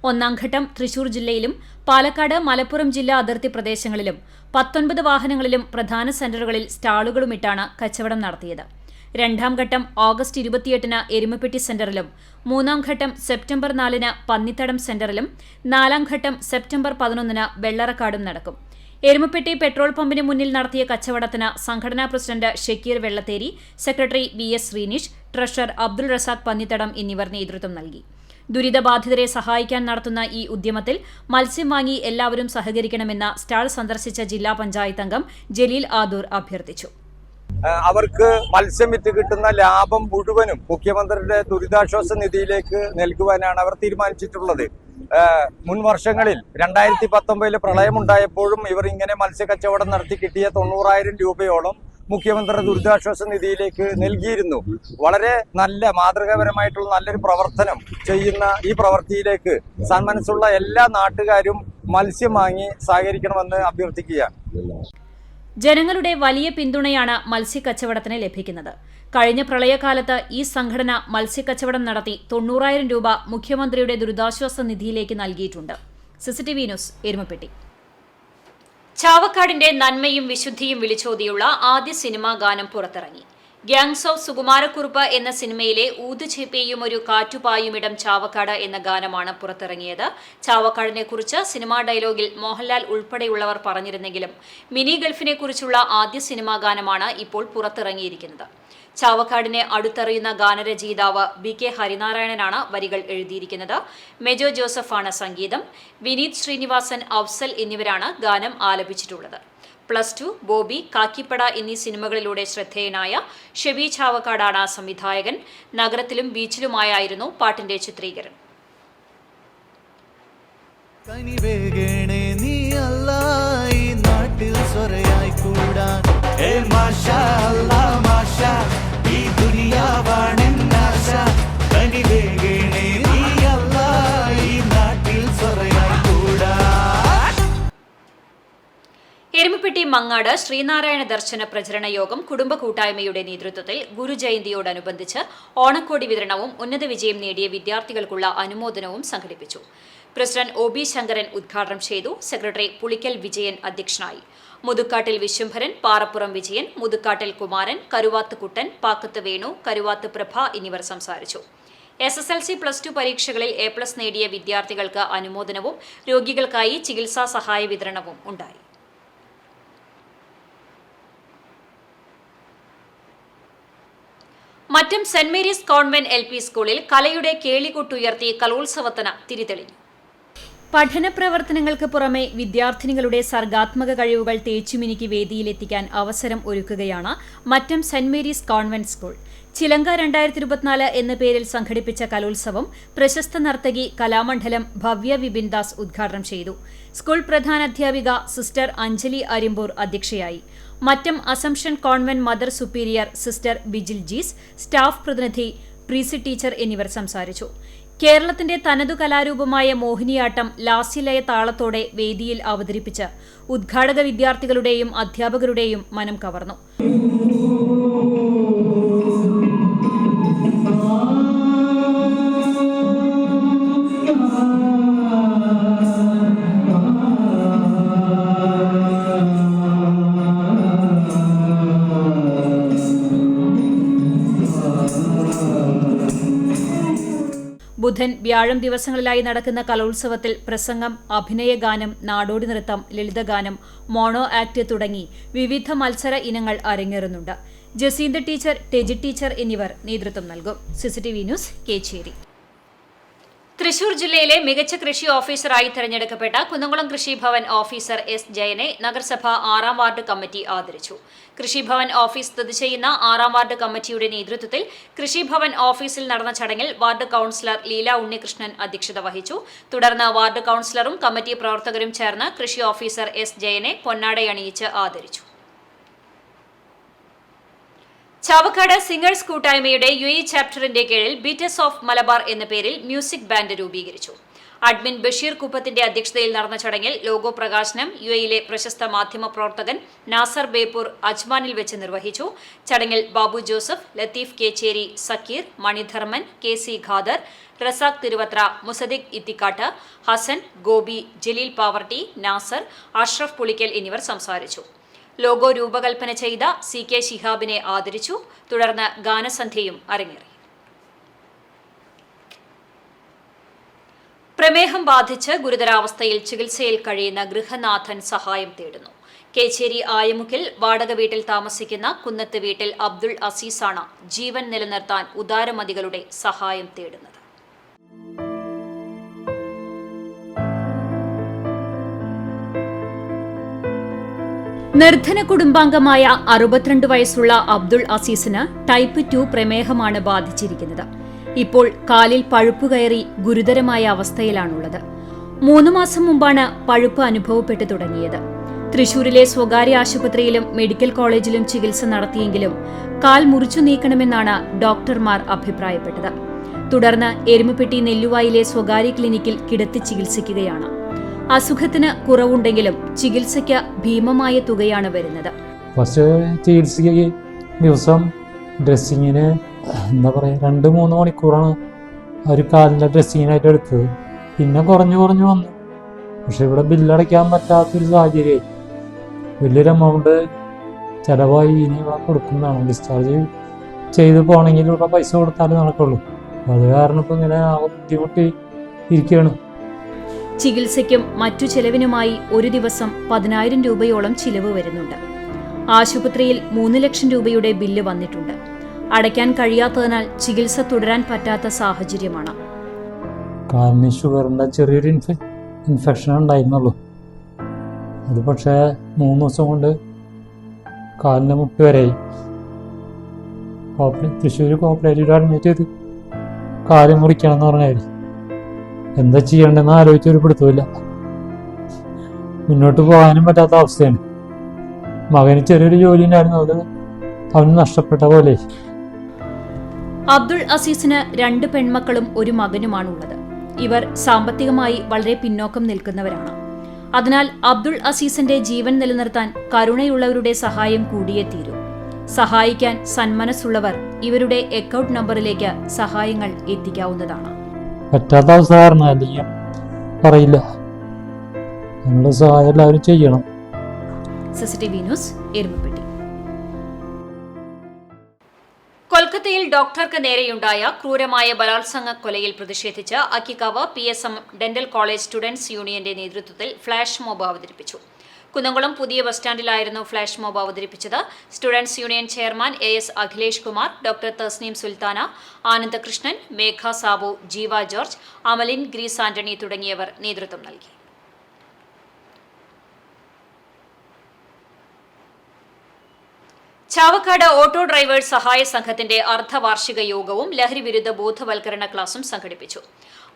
1ാം ഘട്ടം തൃശൂർ ജില്ലയിലും പാലക്കാട്, മലപ്പുറം ജില്ലാ അതിർത്തി പ്രദേശങ്ങളിലും 19 വാഹനങ്ങളിലും പ്രധാന സെന്ററുകളിൽ സ്റ്റാളുകളുമിട്ടാണ് കച്ചവടം നടത്തിയത്. 2ാം ഘട്ടം ഓഗസ്റ്റ് 28-ന് എരുമപ്പെട്ടി സെന്ററിലും 3ാം ഘട്ടം സെപ്റ്റംബർ 4-ന് പന്നിത്തടം സെന്ററിലും 4ാം ഘട്ടം സെപ്റ്റംബർ 11-ന് വെള്ളറക്കാടും നടക്കും. എരുമപ്പെട്ടി പെട്രോൾ പമ്പിന് മുന്നിൽ നടത്തിയ കച്ചവടത്തിന് സംഘടനാ president Shakir Vellatheri, secretary VS Sreenish, treasurer Abdul Razak Pannithadam എന്നിവർ നേതൃത്വം നൽകി. ദുരിതബാധിതരെ സഹായിക്കാൻ നടത്തുന്ന ഈ ഉദ്യമത്തിൽ മത്സ്യം വാങ്ങി എല്ലാവരും സഹകരിക്കണമെന്ന് സ്റ്റാൾ സന്ദർശിച്ച ജില്ലാ പഞ്ചായത്ത് അംഗം ജലീൽ ആദൂർ അഭ്യർത്ഥിച്ചു. അവർക്ക് മത്സ്യം വിറ്റ് കിട്ടുന്ന ലാഭം മുഴുവനും മുഖ്യമന്ത്രിയുടെ ദുരിതാശ്വാസ നിധിയിലേക്ക് നൽകുവാനാണ് അവർ തീരുമാനിച്ചിട്ടുള്ളത്. മുൻ വർഷങ്ങളിൽ 2019 പ്രളയമുണ്ടായപ്പോഴും ഇവർ ഇങ്ങനെ മത്സ്യക്കച്ചവടം നടത്തി കിട്ടിയ 90,000 രൂപയോളം മുഖ്യമന്ത്രിയുടെ ദുരിതാശ്വാസ നിധിയിലേക്ക് നൽകിയിരുന്നു. വളരെ നല്ല മാതൃകാപരമായിട്ടുള്ള നല്ലൊരു പ്രവർത്തനം ചെയ്യുന്ന ഈ പ്രവൃത്തിയിലേക്ക് സന്മനസ്സുള്ള എല്ലാ നാട്ടുകാരും മത്സ്യം വാങ്ങി സഹകരിക്കണമെന്ന് അഭ്യർത്ഥിക്കുകയാണ്. ജനങ്ങളുടെ വലിയ പിന്തുണയാണ് മത്സ്യക്കച്ചവടത്തിന് ലഭിക്കുന്നത്. കഴിഞ്ഞ പ്രളയകാലത്ത് ഈ സംഘടന മത്സ്യക്കച്ചവടം നടത്തി 90,000 രൂപ മുഖ്യമന്ത്രിയുടെ ദുരിതാശ്വാസ നിധിയിലേക്ക് നൽകിയിട്ടുണ്ട്. CCTV news, Erumapetty. ചാവക്കാടിന്റെ നന്മയും വിശുദ്ധിയും വിളിച്ചോതിയുള്ള ആദ്യ സിനിമാ ഗാനം പുറത്തിറങ്ങി. ഗ്യാങ്സ് ഓഫ് സുകുമാരക്കുറുപ്പ് എന്ന സിനിമയിലെ ഊതുചേപ്പയും ഒരു കാറ്റുപായുമിടം ചാവക്കാട് എന്ന ഗാനമാണ് പുറത്തിറങ്ങിയത്. ചാവക്കാടിനെ കുറിച്ച് സിനിമാ ഡയലോഗിൽ മോഹൻലാൽ ഉൾപ്പെടെയുള്ളവർ പറഞ്ഞിരുന്നെങ്കിലും മിനി ഗൾഫിനെ കുറിച്ചുള്ള ആദ്യ സിനിമാ ഗാനമാണ് ഇപ്പോൾ പുറത്തിറങ്ങിയിരിക്കുന്നത്. ചാവക്കാടിനെ അടുത്തറിയുന്ന ഗാനരചയിതാവ് BK ഹരിനാരായണനാണ് വരികൾ എഴുതിയിരിക്കുന്നത്. മെജോ ജോസഫാണ് സംഗീതം. വിനീത് ശ്രീനിവാസൻ, അഫ്സൽ എന്നിവരാണ് ഗാനം ആലപിച്ചിട്ടുള്ളത്. +2, ബോബി, കാക്കിപ്പട എന്നീ സിനിമകളിലൂടെ ശ്രദ്ധേയനായ ഷെബി ചാവക്കാടാണ് സംവിധായകൻ. നഗരത്തിലും ബീച്ചിലുമായായിരുന്നു പാട്ടിന്റെ ചിത്രീകരണം. എരുമപ്പെട്ടി മങ്ങാട് ശ്രീനാരായണ ദർശന പ്രചരണ യോഗം കുടുംബ കൂട്ടായ്മയുടെ നേതൃത്വത്തിൽ ഗുരുജയന്തിയോടനുബന്ധിച്ച് ഓണക്കോടി വിതരണവും ഉന്നത വിജയം നേടിയ വിദ്യാർത്ഥികൾക്കുള്ള അനുമോദനവും സംഘടിപ്പിച്ചു. പ്രസിഡന്റ് OB ശങ്കരൻ ഉദ്ഘാടനം ചെയ്തു. സെക്രട്ടറി പുളിക്കൽ വിജയൻ അധ്യക്ഷനായി. മുതുക്കാട്ടിൽ വിശ്വംഭരൻ, പാറപ്പുറം വിജയൻ, മുതുക്കാട്ടിൽ കുമാരൻ, കരുവാത്ത് കുട്ടൻ, പാക്കത്ത് വേണു, കരുവാത്ത് പ്രഭ എന്നിവർ സംസാരിച്ചു. SSLC +2 പരീക്ഷകളിൽ A+ നേടിയ വിദ്യാർത്ഥികൾക്ക് അനുമോദനവും രോഗികൾക്കായി ചികിത്സാ സഹായ വിതരണവും ഉണ്ടായി. Mattam saint Mary's convent LP സ്കൂളിൽ കലയുടെ കേളികൊട്ടുയർത്തി കലോത്സവത്തിന് തിരിതെളിഞ്ഞു. പഠന പ്രവർത്തനങ്ങൾക്ക് പുറമെ വിദ്യാർത്ഥിനികളുടെ സർഗാത്മക കഴിവുകൾ തേച്ചുമിനുക്കി വേദിയിലെത്തിക്കാൻ അവസരം ഒരുക്കുകയാണ് Mattom saint Mary's convent school. Chilanka 2024 എന്ന പേരിൽ സംഘടിപ്പിച്ച കലോത്സവം പ്രശസ്ത നർത്തകി കലാമണ്ഡലം ഭവ്യ വിപിൻദാസ് ഉദ്ഘാടനം ചെയ്തു. സ്കൂൾ പ്രധാനാധ്യാപിക സിസ്റ്റർ അഞ്ജലി അരിമ്പൂർ അധ്യക്ഷയായി. Mattom assumption convent mother superior sister Bijil Jees, staff പ്രതിനിധി പ്രീസി ടീച്ചർ എന്നിവർ സംസാരിച്ചു. കേരളത്തിന്റെ തനതു കലാരൂപമായ മോഹിനിയാട്ടം ലാസ്യലയ താളത്തോടെ വേദിയിൽ അവതരിപ്പിച്ച് ഉദ്ഘാടക വിദ്യാർത്ഥികളുടെയും അധ്യാപകരുടെയും മനം കവർന്നു. ബുധൻ, വ്യാഴം ദിവസങ്ങളിലായി നടക്കുന്ന കലോത്സവത്തിൽ പ്രസംഗം, അഭിനയഗാനം, നാടോടി നൃത്തം, ലളിതഗാനം, മോണോ ആക്ട് തുടങ്ങി വിവിധ മത്സര ഇനങ്ങൾ അരങ്ങേറുന്നുണ്ട്. ജസീന്ദ ടീച്ചർ, ടെജി ടീച്ചർ എന്നിവർ നേതൃത്വം നൽകും. CCTV news, Kecheri. തൃശൂർ ജില്ലയിലെ മികച്ച കൃഷി ഓഫീസറായി തെരഞ്ഞെടുക്കപ്പെട്ട കുന്നംകുളം കൃഷിഭവൻ ഓഫീസർ S. ജയനെ നഗരസഭ 6-ാം വാർഡ് കമ്മിറ്റി ആദരിച്ചു. കൃഷിഭവൻ ഓഫീസ് സ്ഥിതി ചെയ്യുന്ന 6-ാം വാർഡ് കമ്മിറ്റിയുടെ നേതൃത്വത്തിൽ കൃഷിഭവൻ ഓഫീസിൽ നടന്ന ചടങ്ങിൽ വാർഡ് കൌൺസിലർ ലീല ഉണ്ണികൃഷ്ണൻ അധ്യക്ഷത വഹിച്ചു. തുടർന്ന് വാർഡ് കൌൺസിലറും കമ്മിറ്റി പ്രവർത്തകരും ചേർന്ന് കൃഷി ഓഫീസർ S. ജയനെ പൊന്നാടയണിയിച്ച് ആദരിച്ചു. ചാവക്കാട് സിംഗേഴ്സ് കൂട്ടായ്മയുടെ UAE ചാപ്റ്ററിന്റെ കീഴിൽ ബീറ്റേഴ്സ് ഓഫ് മലബാർ എന്ന പേരിൽ മ്യൂസിക് ബാൻഡ് രൂപീകരിച്ചു. അഡ്മിൻ ബഷീർ കുപ്പത്തിന്റെ അധ്യക്ഷതയിൽ നടന്ന ചടങ്ങിൽ ലോഗോ പ്രകാശനം UAEയിലെ പ്രശസ്ത മാധ്യമ പ്രവർത്തകൻ നാസർ ബേപ്പൂർ അജ്മാനിൽ വെച്ച് നിർവഹിച്ചു. ചടങ്ങിൽ ബാബു ജോസഫ്, ലത്തീഫ് കേച്ചേരി, സക്കീർ, മണിധർമ്മൻ, KC ഖാദർ, റസാഖ് തിരുവത്ര, മുസദിഖ് ഇത്തിക്കാട്ട്, ഹസൻ, ഗോപി, ജലീൽ പാവർട്ടി, നാസർ, അഷ്റഫ് പുളിക്കൽ എന്നിവർ സംസാരിച്ചു. ലോഗോ രൂപകൽപ്പന ചെയ്ത CK ശിഹാബിനെ ആദരിച്ചു. തുടർന്ന് ഗാനസന്ധ്യയും അരങ്ങേറി. പ്രമേഹം ബാധിച്ച് ഗുരുതരാവസ്ഥയിൽ ചികിത്സയിൽ കഴിയുന്ന ഗൃഹനാഥൻ സഹായം തേടുന്നു. കേച്ചേരി ആയമുക്കിൽ വാടക വീട്ടിൽ താമസിക്കുന്ന കുന്നത്ത് വീട്ടിൽ അബ്ദുൾ അസീസാണ് ജീവൻ നിലനിർത്താൻ ഉദാരമതികളുടെ സഹായം തേടുന്നത്. നിർധന കുടുംബാംഗമായ 62 വയസ്സുള്ള അബ്ദുൾ അസീസിന് ടൈപ്പ് 2 പ്രമേഹമാണ് ബാധിച്ചിരിക്കുന്നത്. ഇപ്പോൾ കാലിൽ പഴുപ്പ് കയറി ഗുരുതരമായ അവസ്ഥയിലാണുള്ളത്. 3 മാസം മുമ്പാണ് പഴുപ്പ് അനുഭവപ്പെട്ടു തുടങ്ങിയത്. തൃശൂരിലെ സ്വകാര്യ ആശുപത്രിയിലും മെഡിക്കൽ കോളേജിലും ചികിത്സ നടത്തിയെങ്കിലും കാൽ മുറിച്ചു നീക്കണമെന്നാണ് ഡോക്ടർമാർ അഭിപ്രായപ്പെട്ടത്. തുടർന്ന് എരുമപ്പെട്ടി നെല്ലുവായിലെ സ്വകാര്യ ക്ലിനിക്കിൽ കിടത്തി ചികിത്സിക്കുകയാണ്. അസുഖത്തിന് കുറവുണ്ടെങ്കിലും ചികിത്സയ്ക്ക് ഭീമമായ തുകയാണ് വരുന്നത്. ഫസ്റ്റ് ചികിത്സയ്ക്ക് ദിവസം ഡ്രസ്സിങ്ങിന് 2-3 മണിക്കൂറാണ് ഒരു കാലിൻ്റെ ഡ്രസ്സിങ്ങിനായിട്ട് എടുത്തത്. പിന്നെ കുറഞ്ഞു വന്നു. പക്ഷെ ഇവിടെ ബില്ലടയ്ക്കാൻ പറ്റാത്തൊരു സാഹചര്യമായി. വലിയൊരു എമൗണ്ട് ചിലവായി. ഇനി ഇവിടെ കൊടുക്കുന്നതാണ്. ഡിസ്ചാർജ് ചെയ്ത് പോകണമെങ്കിൽ ഇവിടെ പൈസ കൊടുത്താലേ നടക്കുള്ളൂ. അത് കാരണം ഇപ്പം ഇങ്ങനെ ബുദ്ധിമുട്ടി ഇരിക്കുകയാണ്. ചികിത്സയ്ക്കും മറ്റു ചെലവിനുമായി ഒരു ദിവസം 10,000 രൂപയോളം ചിലവ് വരുന്നുണ്ട്. ആശുപത്രിയിൽ 3 ലക്ഷം രൂപയുടെ ബില്ല് വന്നിട്ടുണ്ട്. അടയ്ക്കാൻ കഴിയാത്തതിനാൽ ചികിത്സ തുടരാൻ പറ്റാത്ത സാഹചര്യമാണ്. കാലിന് ഷുഗറിൻ്റെ ചെറിയൊരു ഇൻഫെക്ഷൻ ഉണ്ടായിരുന്നുള്ളൂ. അത് പക്ഷേ 3 ദിവസം കൊണ്ട് കാലിന് മുട്ട് വരെയായി. തൃശ്ശൂർ കോപ്പറേറ്റീവ് അഡ്മിറ്റ് ചെയ്ത് കാല് മുറിക്കണം എന്ന് പറഞ്ഞാൽ എന്താ ചെയ്യണ്ടെന്ന് ആലോചിച്ചൊരു പിടുത്തമില്ല. മുന്നോട്ട് പോകാനും പറ്റാത്ത അവസ്ഥയാണ്. മകന് ചെറിയൊരു ജോലി ഉണ്ടായിരുന്നു, അത് അവന് നഷ്ടപ്പെട്ട പോലെ. അബ്ദുൾ അസീസിന് 2 പെൺമക്കളും ഒരു മകനുമാണുള്ളത്. ഇവർ സാമ്പത്തികമായി വളരെ പിന്നോക്കം നിൽക്കുന്നവരാണ്. അതിനാൽ അബ്ദുൾ അസീസിന്റെ ജീവൻ നിലനിർത്താൻ കരുണയുള്ളവരുടെ സഹായം കൂടിയേ തീരൂ. സഹായിക്കാൻ സന്മനസ്സുള്ളവർ ഇവരുടെ അക്കൗണ്ട് നമ്പറിലേക്ക് സഹായങ്ങൾ എത്തിക്കാവുന്നതാണ്. പറ്റാത്ത അവസ്ഥ കാരണം അല്ലെങ്കിൽ പറയില്ല. നമ്മുടെ സഹായം എല്ലാവരും ചെയ്യണം. CCTV news, Erumapetty. കൊൽക്കത്തയിൽ ഡോക്ടർക്ക് നേരെയുണ്ടായ ക്രൂരമായ ബലാത്സംഗ കൊലയിൽ പ്രതിഷേധിച്ച് Akkikkavu PSM dental college students യൂണിയന്റെ നേതൃത്വത്തിൽ ഫ്ലാഷ് മോബ് അവതരിപ്പിച്ചു. കുന്നംകുളം പുതിയ ബസ് സ്റ്റാൻഡിലായിരുന്നു ഫ്ലാഷ് മോബ് അവതരിപ്പിച്ചത്. Students union chairman AS Akhilesh Kumar, doctor Tasneem Sultana, Anandakrishnan, Megha Sabu, Jeeva George, അമലിൻ Greece Antony തുടങ്ങിയവർ നേതൃത്വം നൽകി. ചാവക്കാട് ഓട്ടോ ഡ്രൈവേഴ്സ് സഹായ സംഘത്തിന്റെ അർദ്ധവാർഷിക യോഗവും ലഹരിവിരുദ്ധ ബോധവൽക്കരണ ക്ലാസും സംഘടിപ്പിച്ചു.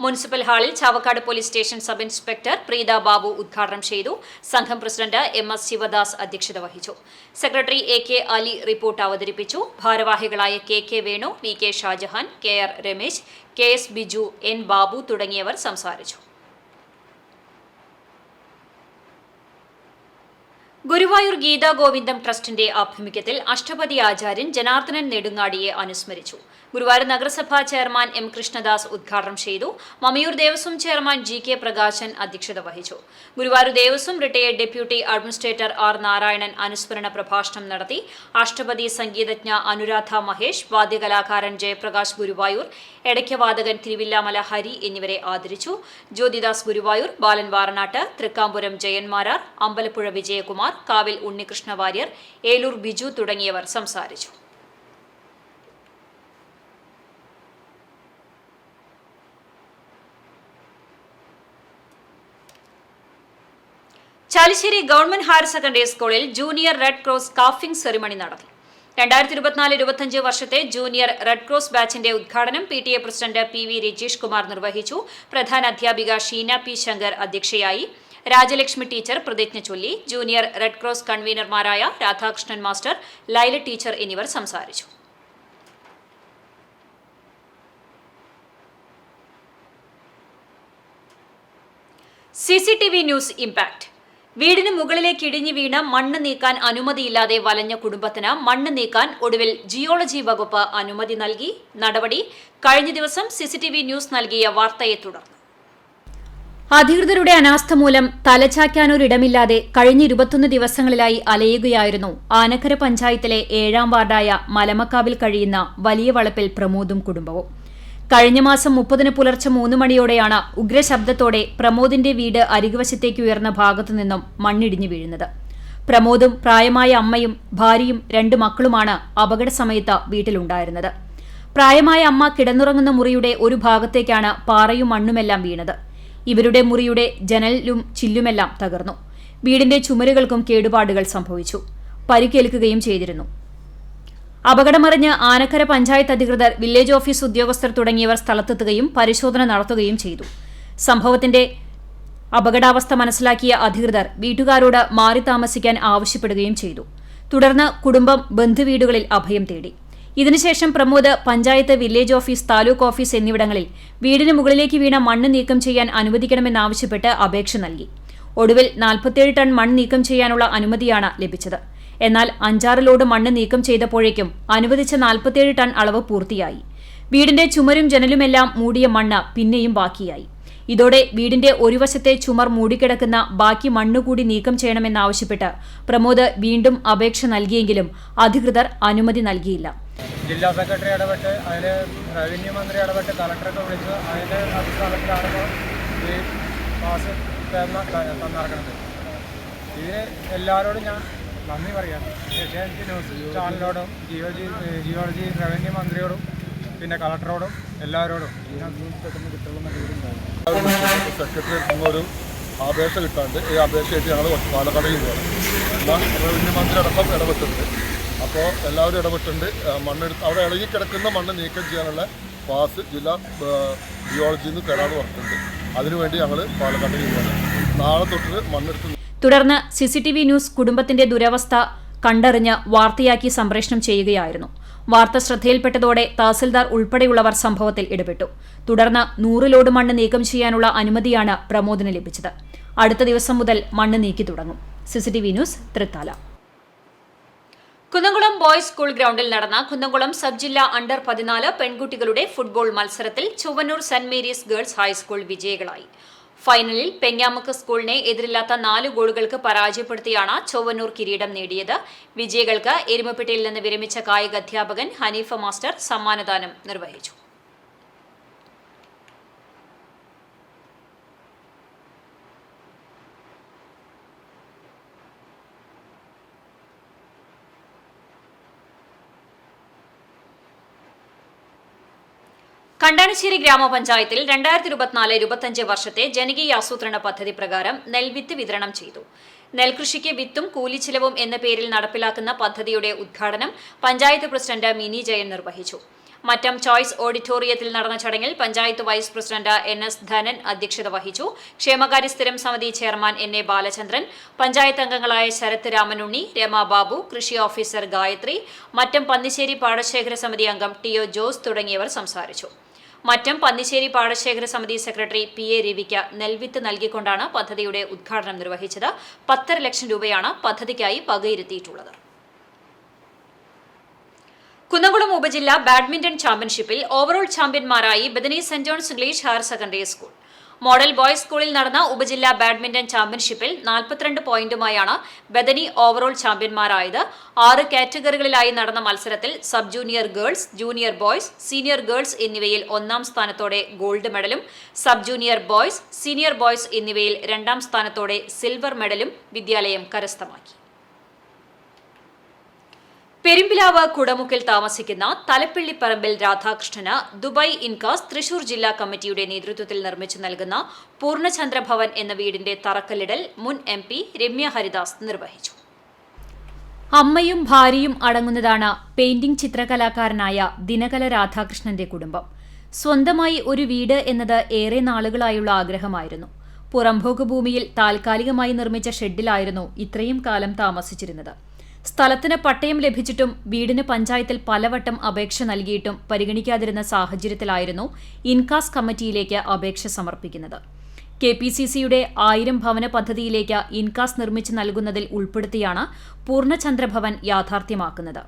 മുനിസിപ്പൽ ഹാളിൽ Chavakkad police station sub inspector Preetha Babu ഉദ്ഘാടനം ചെയ്തു. സംഘം പ്രസിഡന്റ് MS ശിവദാസ് അധ്യക്ഷത വഹിച്ചു. സെക്രട്ടറി AK അലി റിപ്പോർട്ട് അവതരിപ്പിച്ചു. ഭാരവാഹികളായ KK Venu, VK Shah Jahan, KR Ramesh, KS Biju, N Babu തുടങ്ങിയവർ സംസാരിച്ചു. ഗുരുവായൂർ ഗീതാ ഗോവിന്ദം ട്രസ്റ്റിന്റെ ആഭിമുഖ്യത്തിൽ അഷ്ടപതി ആചാര്യൻ ജനാർദ്ദനൻ നെടുങ്ങാടിയെ അനുസ്മരിച്ചു. ഗുരുവായൂർ നഗരസഭാ ചെയർമാൻ M കൃഷ്ണദാസ് ഉദ്ഘാടനം ചെയ്തു. മമിയൂർ ദേവസ്വം ചെയർമാൻ GK പ്രകാശൻ അധ്യക്ഷത വഹിച്ചു. Guruvayur Devaswom retired deputy administrator R Narayanan അനുസ്മരണ പ്രഭാഷണം നടത്തി. അഷ്ടപതി സംഗീതജ്ഞ അനുരാധ മഹേഷ്, വാദ്യകലാകാരൻ ജയപ്രകാശ് ഗുരുവായൂർ, എടയ്ക്കവാദകൻ തിരുവില്ലാമല ഹരി എന്നിവരെ ആദരിച്ചു. ജ്യോതിദാസ് ഗുരുവായൂർ, ബാലൻ വാറനാട്ട്, തൃക്കാംപുരം ജയന്മാരാർ, അമ്പലപ്പുഴ വിജയകുമാർ, കാവിൽ ഉണ്ണികൃഷ്ണ വാര്യർ, ഏലൂർ ബിജു തുടങ്ങിയവർ സംസാരിച്ചു. ചാലിശ്ശേരി ഗവൺമെന്റ് ഹയർ സെക്കൻഡറി സ്കൂളിൽ ജൂനിയർ റെഡ് ക്രോസ് കാഫിംഗ് സെറിമണി നടത്തി. 2024-25 വർഷത്തെ ജൂനിയർ റെഡ് ക്രോസ് ബാച്ചിന്റെ ഉദ്ഘാടനം PTA president PV Rajeesh Kumar നിർവഹിച്ചു. പ്രധാന അധ്യാപിക ഷീന P ശങ്കർ അധ്യക്ഷയായി. രാജലക്ഷ്മി ടീച്ചർ പ്രതിജ്ഞ ചൊല്ലി. ജൂനിയർ റെഡ് ക്രോസ് കൺവീനർമാരായ രാധാകൃഷ്ണൻ മാസ്റ്റർ, ലൈല ടീച്ചർ എന്നിവർ സംസാരിച്ചു. CCTV news impact. വീടിന് മുകളിലേക്ക് ഇടിഞ്ഞു വീണ് മണ്ണ് നീക്കാൻ അനുമതിയില്ലാതെ വലഞ്ഞ കുടുംബത്തിന് മണ്ണ് നീക്കാൻ ഒടുവിൽ ജിയോളജി വകുപ്പ് അനുമതി നൽകി. നടപടി കഴിഞ്ഞ ദിവസം CCTV ന്യൂസ് നൽകിയ വാർത്തയെ തുടർന്ന്. അധികൃതരുടെ അനാസ്ഥ മൂലം തലചായ്ക്കാനൊരിടമില്ലാതെ കഴിഞ്ഞ 21 ദിവസങ്ങളിലായി അലയുകയായിരുന്നു ആനക്കര പഞ്ചായത്തിലെ 7ാം വാർഡായ മലമക്കാവിൽ കഴിയുന്ന വലിയ വളപ്പിൽ പ്രമോദും കുടുംബവും. കഴിഞ്ഞ മാസം 30-ന് പുലർച്ചെ 3 മണിയോടെയാണ് ഉഗ്രശബ്ദത്തോടെ പ്രമോദിന്റെ വീട് അരികുവശത്തേക്ക് ഉയർന്ന ഭാഗത്തു നിന്നും മണ്ണിടിഞ്ഞു വീഴുന്നത്. പ്രമോദും പ്രായമായ അമ്മയും ഭാര്യയും 2 മക്കളുമാണ് അപകട സമയത്ത് വീട്ടിലുണ്ടായിരുന്നത്. പ്രായമായ അമ്മ കിടന്നുറങ്ങുന്ന മുറിയുടെ ഒരു ഭാഗത്തേക്കാണ് പാറയും മണ്ണുമെല്ലാം വീണത്. ഇവരുടെ മുറിയുടെ ജനലും ചില്ലുമെല്ലാം തകർന്നു. വീടിന്റെ ചുമരുകൾക്കും കേടുപാടുകൾ സംഭവിച്ചു. പരിക്കേൽക്കുകയും ചെയ്തിരുന്നു. അപകടമറിഞ്ഞ് ആനക്കര പഞ്ചായത്ത് അധികൃതർ, വില്ലേജ് ഓഫീസ് ഉദ്യോഗസ്ഥർ തുടങ്ങിയവർ സ്ഥലത്തെത്തുകയും പരിശോധന നടത്തുകയും ചെയ്തു. സംഭവത്തിന്റെ അപകടാവസ്ഥ മനസ്സിലാക്കിയ അധികൃതർ വീട്ടുകാരോട് മാറി താമസിക്കാൻ ആവശ്യപ്പെടുകയും ചെയ്തു. തുടർന്ന് കുടുംബം ബന്ധുവീടുകളിൽ അഭയം തേടി. ഇതിനുശേഷം Pramod panchayat, village office, taluk office എന്നിവിടങ്ങളിൽ വീടിന് മുകളിലേക്ക് വീണ മണ്ണ് നീക്കം ചെയ്യാൻ അനുവദിക്കണമെന്നാവശ്യപ്പെട്ട് അപേക്ഷ നൽകി. ഒടുവിൽ 47 ടൺ മണ്ണ് നീക്കം ചെയ്യാനുള്ള അനുമതിയാണ് ലഭിച്ചത്. എന്നാൽ 5-6 ലോഡ് മണ്ണ് നീക്കം ചെയ്തപ്പോഴേക്കും അനുവദിച്ച 47 ടൺ അളവ് പൂർത്തിയായി. വീടിന്റെ ചുമരും ജനലുമെല്ലാം മൂടിയ മണ്ണ് പിന്നെയും ബാക്കിയായി. ഇതോടെ വീടിന്റെ ഒരു വശത്തെ ചുമർ മൂടിക്കിടക്കുന്ന ബാക്കി മണ്ണുകൂടി നീക്കം ചെയ്യണമെന്നാവശ്യപ്പെട്ട് പ്രമോദ് വീണ്ടും അപേക്ഷ നൽകിയെങ്കിലും അധികൃതർ അനുമതി നൽകിയില്ല. ജില്ലാ സെക്രട്ടറി ഇടപെട്ട്, അതിൽ റവന്യൂ മന്ത്രി ഇടപെട്ട്, കളക്ടറൊക്കെ വിളിച്ച് അതിൻ്റെ അടിസ്ഥാനത്തിലാണ് ഈ പാസ് തന്നിറക്കുന്നത്. ഇതിന് എല്ലാവരോടും ഞാൻ നന്ദി പറയാം. ഏഷ്യാനെറ്റ് ന്യൂസ് ചാനലിനോടും ജിയോളജി റവന്യൂ മന്ത്രിയോടും പിന്നെ കളക്ടറോടും എല്ലാവരോടും സെക്രട്ടറി ഒരു അപേക്ഷ കിട്ടാണ്ട് ഈ അപേക്ഷയായിട്ട് ഞങ്ങൾ പാലക്കാടേക്ക് പോകണം. എന്നാൽ റവന്യൂ മന്ത്രി അടക്കം ഇടപെട്ടിട്ടുണ്ട്. അപ്പോൾ എല്ലാവരും ഇടപെട്ടുണ്ട്. മണ്ണെടുത്ത് അവിടെ ഇളകി കിടക്കുന്ന മണ്ണ് നീക്കം ചെയ്യാനുള്ള പാസ് ജില്ലാ ജിയോളജിയിൽ നിന്ന് തരാമെന്ന് പറഞ്ഞിട്ടുണ്ട്. അതിനുവേണ്ടി ഞങ്ങൾ പാലക്കാടേക്ക് പോകണം. നാളെ തൊട്ട് മണ്ണെടുത്ത്. തുടർന്ന് CCTV ന്യൂസ് കുടുംബത്തിന്റെ ദുരവസ്ഥ കണ്ടറിഞ്ഞ് വാർത്തയാക്കി സംപ്രേഷണം ചെയ്യുകയായിരുന്നു. വാർത്ത ശ്രദ്ധയിൽപ്പെട്ടതോടെ തഹസിൽദാർ ഉൾപ്പെടെയുള്ളവർ സംഭവത്തിൽ ഇടപെട്ടു. തുടർന്ന് 100 ലോഡ് മണ്ണ് നീക്കം ചെയ്യാനുള്ള അനുമതിയാണ് പ്രമോദിന് ലഭിച്ചത്. അടുത്ത ദിവസം മുതൽ മണ്ണ് നീക്കി തുടങ്ങും. CCTV news, Thrithala. Kunnamkulam boys school ഗ്രൗണ്ടിൽ നടന്ന കുന്നംകുളം സബ് ജില്ലാ അണ്ടർ 14 പെൺകുട്ടികളുടെ ഫുട്ബോൾ മത്സരത്തിൽ Chowwannur saint Mary's girls high school വിജയികളായി. ഫൈനലിൽ പെങ്ങാമുക്ക് സ്കൂളിനെ എതിരില്ലാത്ത 4 ഗോളുകൾക്ക് പരാജയപ്പെടുത്തിയാണ് ചൊവ്വന്നൂർ കിരീടം നേടിയത്. വിജയികൾക്ക് എരുമപ്പെട്ടിയിൽ നിന്ന് വിരമിച്ച കായിക അധ്യാപകൻ ഹനീഫ മാസ്റ്റർ സമ്മാനദാനം നിർവഹിച്ചു. കണ്ടാണശ്ശേരി ഗ്രാമപഞ്ചായത്തിൽ 2024-25 വർഷത്തെ ജനകീയ ആസൂത്രണ പദ്ധതി പ്രകാരം നെൽവിത്ത് വിതരണം ചെയ്തു. നെൽകൃഷിക്ക് വിത്തും കൂലിച്ചിലവും എന്ന പേരിൽ നടപ്പിലാക്കുന്ന പദ്ധതിയുടെ ഉദ്ഘാടനം പഞ്ചായത്ത് പ്രസിഡന്റ് മിനി ജയൻ നിർവഹിച്ചു. മറ്റം ചോയ്സ് ഓഡിറ്റോറിയത്തിൽ നടന്ന ചടങ്ങിൽ panchayat vice president NS Dhanan അധ്യക്ഷത വഹിച്ചു. ക്ഷേമകാര്യ സ്ഥിരം സമിതി ചെയർമാൻ NA ബാലചന്ദ്രൻ, പഞ്ചായത്ത് അംഗങ്ങളായ ശരത് രാമനുണ്ണി, രമ ബാബു, കൃഷി ഓഫീസർ ഗായത്രി, മറ്റം പന്നിശ്ശേരി പാടശേഖര സമിതി അംഗം TO ജോസ് തുടങ്ങിയവർ സംസാരിച്ചു. മറ്റം പന്നിശ്ശേരി പാടശേഖര സമിതി സെക്രട്ടറി PA രവിക്ക് നെൽവിത്ത് നൽകിക്കൊണ്ടാണ് പദ്ധതിയുടെ ഉദ്ഘാടനം നിർവഹിച്ചത്. 10.5 ലക്ഷം രൂപയാണ് പദ്ധതിക്കായി വകയിരുത്തിയിട്ടുള്ളത്. കുന്നംകുളം ഉപജില്ലാ ബാഡ്മിന്റൺ ചാമ്പ്യൻഷിപ്പിൽ ഓവറോൾ ചാമ്പ്യന്മാരായി Bethany saint John's English higher secondary school. Model boys സ്കൂളിൽ നടന്ന ഉപജില്ലാ ബാഡ്മിന്റൺ ചാമ്പ്യൻഷിപ്പിൽ 42 പോയിന്റുമായാണ് ബദനി ഓവറോൾ ചാമ്പ്യന്മാരായത്. 6 കാറ്റഗറികളിലായി നടന്ന മത്സരത്തിൽ sub junior girls, junior boys, senior girls എന്നിവയിൽ 1ാം സ്ഥാനത്തോടെ ഗോൾഡ് മെഡലും, sub junior boys, senior boys എന്നിവയിൽ 2ാം സ്ഥാനത്തോടെ സിൽവർ മെഡലും വിദ്യാലയം കരസ്ഥമാക്കി. പെരുമ്പിലാവ് കുടമുക്കിൽ താമസിക്കുന്ന തലപ്പിള്ളിപ്പറമ്പിൽ രാധാകൃഷ്ണന് ദുബായ് ഇൻകാസ് തൃശൂർ ജില്ലാ കമ്മിറ്റിയുടെ നേതൃത്വത്തിൽ നിർമ്മിച്ചു നൽകുന്ന പൂർണ്ണചന്ദ്ര ഭവൻ എന്ന വീടിന്റെ തറക്കല്ലിടൽ മുൻ MP രമ്യ ഹരിദാസ് നിർവഹിച്ചു. അമ്മയും ഭാര്യയും അടങ്ങുന്നതാണ് പെയിന്റിംഗ് ചിത്രകലാകാരനായ ദിനകല രാധാകൃഷ്ണന്റെ കുടുംബം. സ്വന്തമായി ഒരു വീട് എന്നത് ഏറെ നാളുകളായുള്ള ആഗ്രഹമായിരുന്നു. പുറംപോക്ക് ഭൂമിയിൽ താൽക്കാലികമായി നിർമ്മിച്ച ഷെഡിലായിരുന്നു ഇത്രയും കാലം താമസിച്ചിരുന്നത്. സ്ഥലത്തിന് പട്ടയം ലഭിച്ചിട്ടും വീടിന് പഞ്ചായത്തിൽ പലവട്ടം അപേക്ഷ നൽകിയിട്ടും പരിഗണിക്കാതിരുന്ന സാഹചര്യത്തിലായിരുന്നു ഇൻകാസ് കമ്മിറ്റിയിലേക്ക് അപേക്ഷ സമർപ്പിക്കുന്നത്. KPCCയുടെ 1000 ഭവന പദ്ധതിയിലേക്ക് ഇൻകാസ് നിർമ്മിച്ചു നൽകുന്നതിൽ ഉൾപ്പെടുത്തിയാണ് പൂർണ്ണചന്ദ്രഭവൻ യാഥാർത്ഥ്യമാക്കുന്നത്.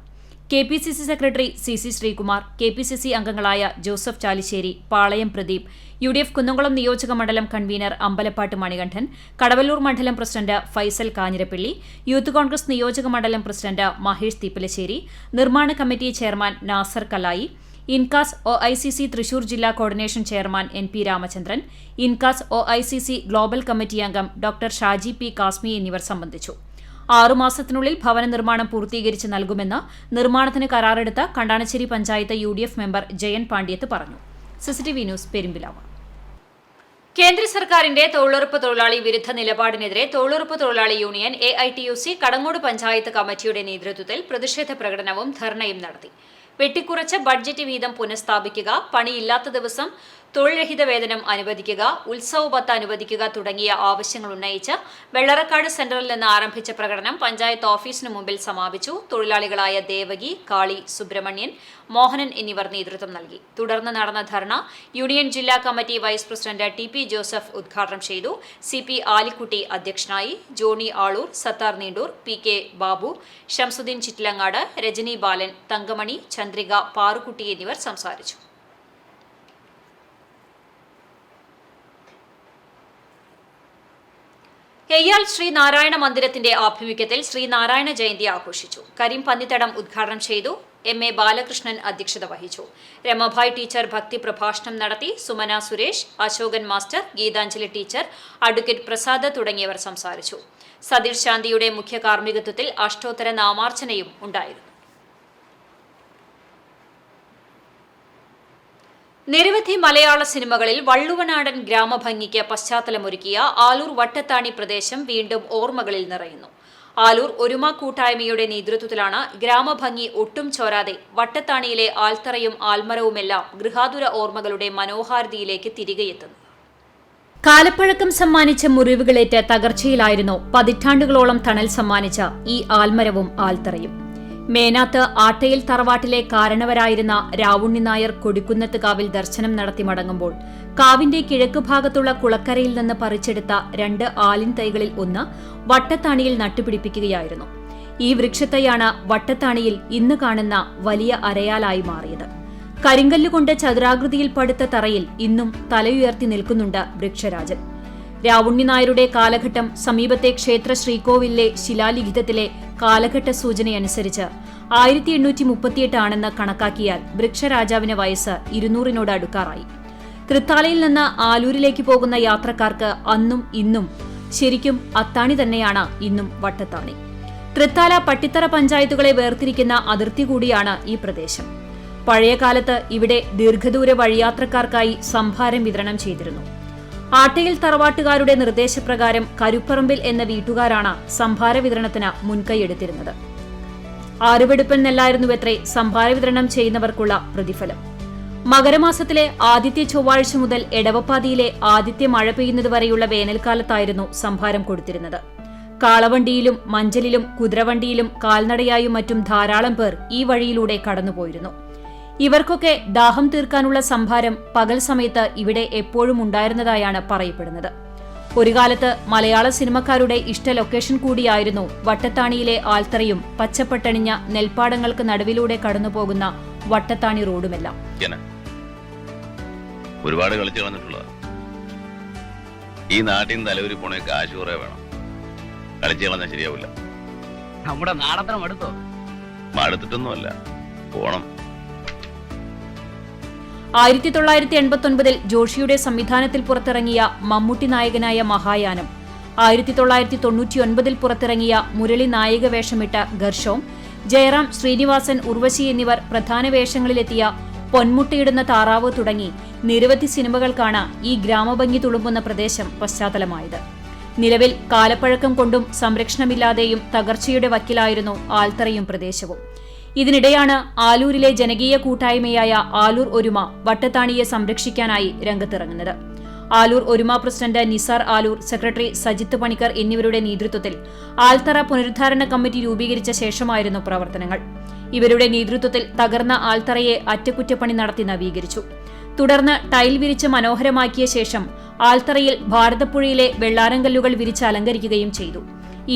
KPCC secretary CC Sreekumar, KPCC അംഗങ്ങളായ ജോസഫ് ചാലിശ്ശേരി, പാളയം പ്രദീപ്, UDF കുന്നംകുളം നിയോജക മണ്ഡലം കൺവീനർ അമ്പലപ്പാട്ട് മണികണ്ഠൻ, കടവല്ലൂർ മണ്ഡലം president Faisal Kanjirappally, youth Congress നിയോജക മണ്ഡലം പ്രസിഡന്റ് മഹേഷ് തീപ്പലശ്ശേരി, നിർമ്മാണ committee chairman Nasar Kalayi, INCAS OICC Thrissur ജില്ലാ coordination chairman NP Ramachandran, INCAS OICC global committee അംഗം ഡോക്ടർ ഷാജി P കാസ്മി എന്നിവർ സംബന്ധിച്ചു. 6 മാസത്തിനുള്ളിൽ ഭവന നിർമ്മാണം പൂർത്തീകരിച്ച് നൽകുമെന്ന് നിർമ്മാണത്തിന് കരാറെടുത്ത കണ്ടാണശ്ശേരി പഞ്ചായത്ത് UDF മെമ്പർ ജയൻ പാണ്ഡ്യത്ത് പറഞ്ഞു. CCTV news Perumpilavu. കേന്ദ്ര സർക്കാരിന്റെ തൊഴിലുറപ്പ് തൊഴിലാളി വിരുദ്ധ നിലപാടിനെതിരെ തൊഴിലുറപ്പ് തൊഴിലാളി യൂണിയൻ AITUC കടങ്ങോട് പഞ്ചായത്ത് കമ്മിറ്റിയുടെ നേതൃത്വത്തിൽ പ്രതിഷേധ പ്രകടനവും ധർണയും നടത്തി. വെട്ടിക്കുറച്ച ബഡ്ജറ്റ് വീതം പുനഃസ്ഥാപിക്കുക, പണിയില്ലാത്ത ദിവസം തൊഴിൽരഹിത വേതനം അനുവദിക്കുക, ഉത്സവ പത്ത് അനുവദിക്കുക തുടങ്ങിയ ആവശ്യങ്ങൾ ഉന്നയിച്ച് വെള്ളറക്കാട് സെന്ററിൽ നിന്ന് ആരംഭിച്ച പ്രകടനം പഞ്ചായത്ത് ഓഫീസിന് മുമ്പിൽ സമാപിച്ചു. തൊഴിലാളികളായ ദേവകി, കാളി, സുബ്രഹ്മണ്യൻ, മോഹനൻ എന്നിവർ നേതൃത്വം നൽകി. തുടർന്ന് നടന്ന ധർണ യൂണിയൻ ജില്ലാ committee vice president TP Joseph ഉദ്ഘാടനം ചെയ്തു. CP ആലിക്കുട്ടി അധ്യക്ഷനായി. ജോണി ആളൂർ, സത്താർ നീണ്ടൂർ, PK ബാബു, ഷംസുദ്ദീൻ ചിറ്റിലങ്ങാട്, രജനി ബാലൻ, തങ്കമണി, ചന്ദ്രിക, പാറുക്കുട്ടി എന്നിവർ സംസാരിച്ചു. എയ്യാൽ ശ്രീനാരായണ മന്ദിരത്തിന്റെ ആഭിമുഖ്യത്തിൽ ശ്രീനാരായണ ജയന്തി ആഘോഷിച്ചു. കരീം പന്നിത്തടം ഉദ്ഘാടനം ചെയ്തു. MA ബാലകൃഷ്ണൻ അധ്യക്ഷത വഹിച്ചു. രമഭായ് ടീച്ചർ ഭക്തി പ്രഭാഷണം നടത്തി. Sumana Suresh, Ashokan master, Geethanjali teacher, advocate Prasad തുടങ്ങിയവർ സംസാരിച്ചു. സതീഷ് ശാന്തിയുടെ മുഖ്യ കാർമ്മികത്വത്തിൽ അഷ്ടോത്തര നാമാർച്ചനയും ഉണ്ടായിരുന്നു. നിരവധി മലയാള സിനിമകളിൽ വള്ളുവനാടൻ ഗ്രാമഭംഗിക്ക് പശ്ചാത്തലമൊരുക്കിയ ആലൂർ വട്ടത്താണി പ്രദേശം വീണ്ടും ഓർമ്മകളിൽ നിറയുന്നു. ആലൂർ ഒരുമ കൂട്ടായ്മയുടെ നേതൃത്വത്തിലാണ് ഗ്രാമഭംഗി ഒട്ടും ചോരാതെ വട്ടത്താണിയിലെ ആൽത്തറയും ആൽമരവുമെല്ലാം ഗൃഹാതുര ഓർമ്മകളുടെ മനോഹാരിതയിലേക്ക് തിരികെയെത്തുന്നത്. കാലപ്പഴക്കം സമ്മാനിച്ച മുറിവുകളേറ്റ് തകർച്ചയിലായിരുന്നു പതിറ്റാണ്ടുകളോളം തണൽ സമ്മാനിച്ച ഈ ആൽമരവും ആൽത്തറയും. മേനാത്ത് ആട്ടയിൽ തറവാട്ടിലെ കാരണവരായിരുന്ന രാവുണ്ണി നായർ കൊടിക്കുന്നത്ത് കാവിൽ ദർശനം നടത്തി മടങ്ങുമ്പോൾ കാവിന്റെ കിഴക്കുഭാഗത്തുള്ള കുളക്കരയിൽ നിന്ന് പറിച്ചെടുത്ത 2 ആലിൻ തൈകളിൽ ഒന്ന് വട്ടത്താണിയിൽ നട്ടുപിടിപ്പിക്കുകയായിരുന്നു. ഈ വൃക്ഷത്തൈയാണ് വട്ടത്താണിയിൽ ഇന്ന് കാണുന്ന വലിയ അരയാലായി മാറിയത്. കരിങ്കല്ലുകൊണ്ട് ചതുരാകൃതിയിൽ പടുത്ത തറയിൽ ഇന്നും തലയുയർത്തി നിൽക്കുന്നുണ്ട് വൃക്ഷരാജൻ. രാവുണ്ണി നായരുടെ കാലഘട്ടം സമീപത്തെ ക്ഷേത്ര ശ്രീകോവിലിലെ ശിലാലിഖിതത്തിലെ കാലഘട്ട സൂചനയനുസരിച്ച് 1838 ആണെന്ന് കണക്കാക്കിയാൽ വൃക്ഷരാജാവിന് വയസ്സ് 200 അടുക്കാറായി. തൃത്താലയിൽ നിന്ന് ആലൂരിലേക്ക് പോകുന്ന യാത്രക്കാർക്ക് അന്നും ഇന്നും ശരിക്കും അത്താണി തന്നെയാണ് ഇന്നും വട്ടത്താണി. തൃത്താല പട്ടിത്തറ പഞ്ചായത്തുകളെ വേർതിരിക്കുന്ന അതിർത്തി കൂടിയാണ് ഈ പ്രദേശം. പഴയകാലത്ത് ഇവിടെ ദീർഘദൂര വഴിയാത്രക്കാർക്കായി സംഭാരം വിതരണം ചെയ്തിരുന്നു. ആട്ടയിൽ തറവാട്ടുകാരുടെ നിർദ്ദേശപ്രകാരം കരുപ്പറമ്പിൽ എന്ന വീട്ടുകാരാണ് സംഭാര വിതരണത്തിന് മുൻകൈയെടുത്തിരുന്നത്. ആറുവെടുപ്പൻ നെല്ലായിരുന്നുവത്രേ സംഭാര വിതരണം ചെയ്യുന്നവർക്കുള്ള പ്രതിഫലം. മകരമാസത്തിലെ ആദ്യത്തെ ചൊവ്വാഴ്ച മുതൽ എടവപ്പാതിയിലെ ആദ്യത്തെ മഴ പെയ്യുന്നതുവരെയുള്ള വേനൽക്കാലത്തായിരുന്നു സംഭാരം കൊടുത്തിരുന്നത്. കാളവണ്ടിയിലും മഞ്ചലിലും കുതിരവണ്ടിയിലും കാൽനടയായും മറ്റും ധാരാളം പേർ ഈ വഴിയിലൂടെ കടന്നുപോയിരുന്നു. ഇവർക്കൊക്കെ ദാഹം തീർക്കാനുള്ള സംഭാരം പകൽ സമയത്ത് ഇവിടെ എപ്പോഴും ഉണ്ടായിരുന്നതായാണ് പറയപ്പെടുന്നത്. ഒരു കാലത്ത് മലയാള സിനിമക്കാരുടെ ഇഷ്ട ലൊക്കേഷൻ കൂടിയായിരുന്നു വട്ടത്താണിയിലെ ആൽത്തറയും പച്ചപ്പട്ടണിഞ്ഞ നെൽപ്പാടങ്ങൾക്ക് നടുവിലൂടെ കടന്നുപോകുന്ന വട്ടത്താണി റോഡുമെല്ലാം. ഒരുപാട് കളിച്ചു കളഞ്ഞിട്ടുള്ളതാ. ഈ നാട്ടിൽ നിന്ന് തലവരി പോണേ കാശ് കുറെ വേണം. കളിച്ചു കളഞ്ഞാൽ ശരിയാവില്ല. നമ്മുടെ നാടത്തിന് മടുത്തോ? മടുത്തിട്ടൊന്നുമല്ല, പോണം. 1989 ജോഷിയുടെ സംവിധാനത്തിൽ പുറത്തിറങ്ങിയ മമ്മൂട്ടി നായകനായ മഹായാനം, 1999 പുറത്തിറങ്ങിയ മുരളി നായിക വേഷമിട്ട ഗർഷോം, ജയറാം, ശ്രീനിവാസൻ, ഉർവശി എന്നിവർ പ്രധാന വേഷങ്ങളിലെത്തിയ പൊന്മുട്ടയിടുന്ന താറാവ് തുടങ്ങി നിരവധി സിനിമകൾക്കാണ് ഈ ഗ്രാമഭംഗി തുളുമ്പുന്ന പ്രദേശം പശ്ചാത്തലമായത്. നിലവിൽ കാലപ്പഴക്കം കൊണ്ടും സംരക്ഷണമില്ലാതെയും തകർച്ചയുടെ വക്കിലായിരുന്നു ആൽത്തറയും പ്രദേശവും. ഇതിനിടെയാണ് ആലൂരിലെ ജനകീയ കൂട്ടായ്മയായ ആലൂർ ഒരുമ വട്ടത്താണിയെ സംരക്ഷിക്കാനായി രംഗത്തിറങ്ങുന്നത്. ആലൂർ ഒരുമ പ്രസിഡന്റ് നിസാർ ആലൂർ, സെക്രട്ടറി സജിത്ത് പണിക്കർ എന്നിവരുടെ നേതൃത്വത്തിൽ ആൽത്തറ പുനരുദ്ധാരണ കമ്മിറ്റി രൂപീകരിച്ച ശേഷമായിരുന്നു പ്രവർത്തനങ്ങൾ. ഇവരുടെ നേതൃത്വത്തിൽ തകർന്ന ആൽത്തറയെ അറ്റകുറ്റപ്പണി നടത്തി നവീകരിച്ചു. തുടർന്ന് ടൈൽ വിരിച്ച് മനോഹരമാക്കിയ ശേഷം ആൽത്തറയിൽ ഭാരതപ്പുഴയിലെ വെള്ളാരങ്കല്ലുകൾ വിരിച്ച് അലങ്കരിക്കുകയും ചെയ്തു.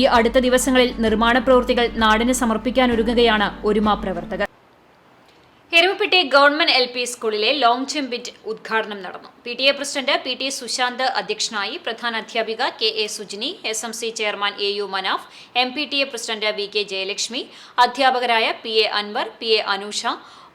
ഈ അടുത്ത ദിവസങ്ങളിൽ നിർമ്മാണ പ്രവൃത്തികൾ നാടിന് സമർപ്പിക്കാനൊരുങ്ങുകയാണ് ഒരുമ പ്രവർത്തകർ. എരുമപ്പെട്ടി ഗവൺമെന്റ് LP സ്കൂളിലെ ലോങ് ജംപ് ബിറ്റ് ഉദ്ഘാടനം നടന്നു. PTA പ്രസിഡന്റ് PT സുശാന്ത് അധ്യക്ഷനായി. പ്രധാന അധ്യാപിക KA Sujini, SMC chairman AU Manaf, MPTA president VK Jayalakshmi, അധ്യാപകരായ PA അൻവർ, PA അനൂഷ,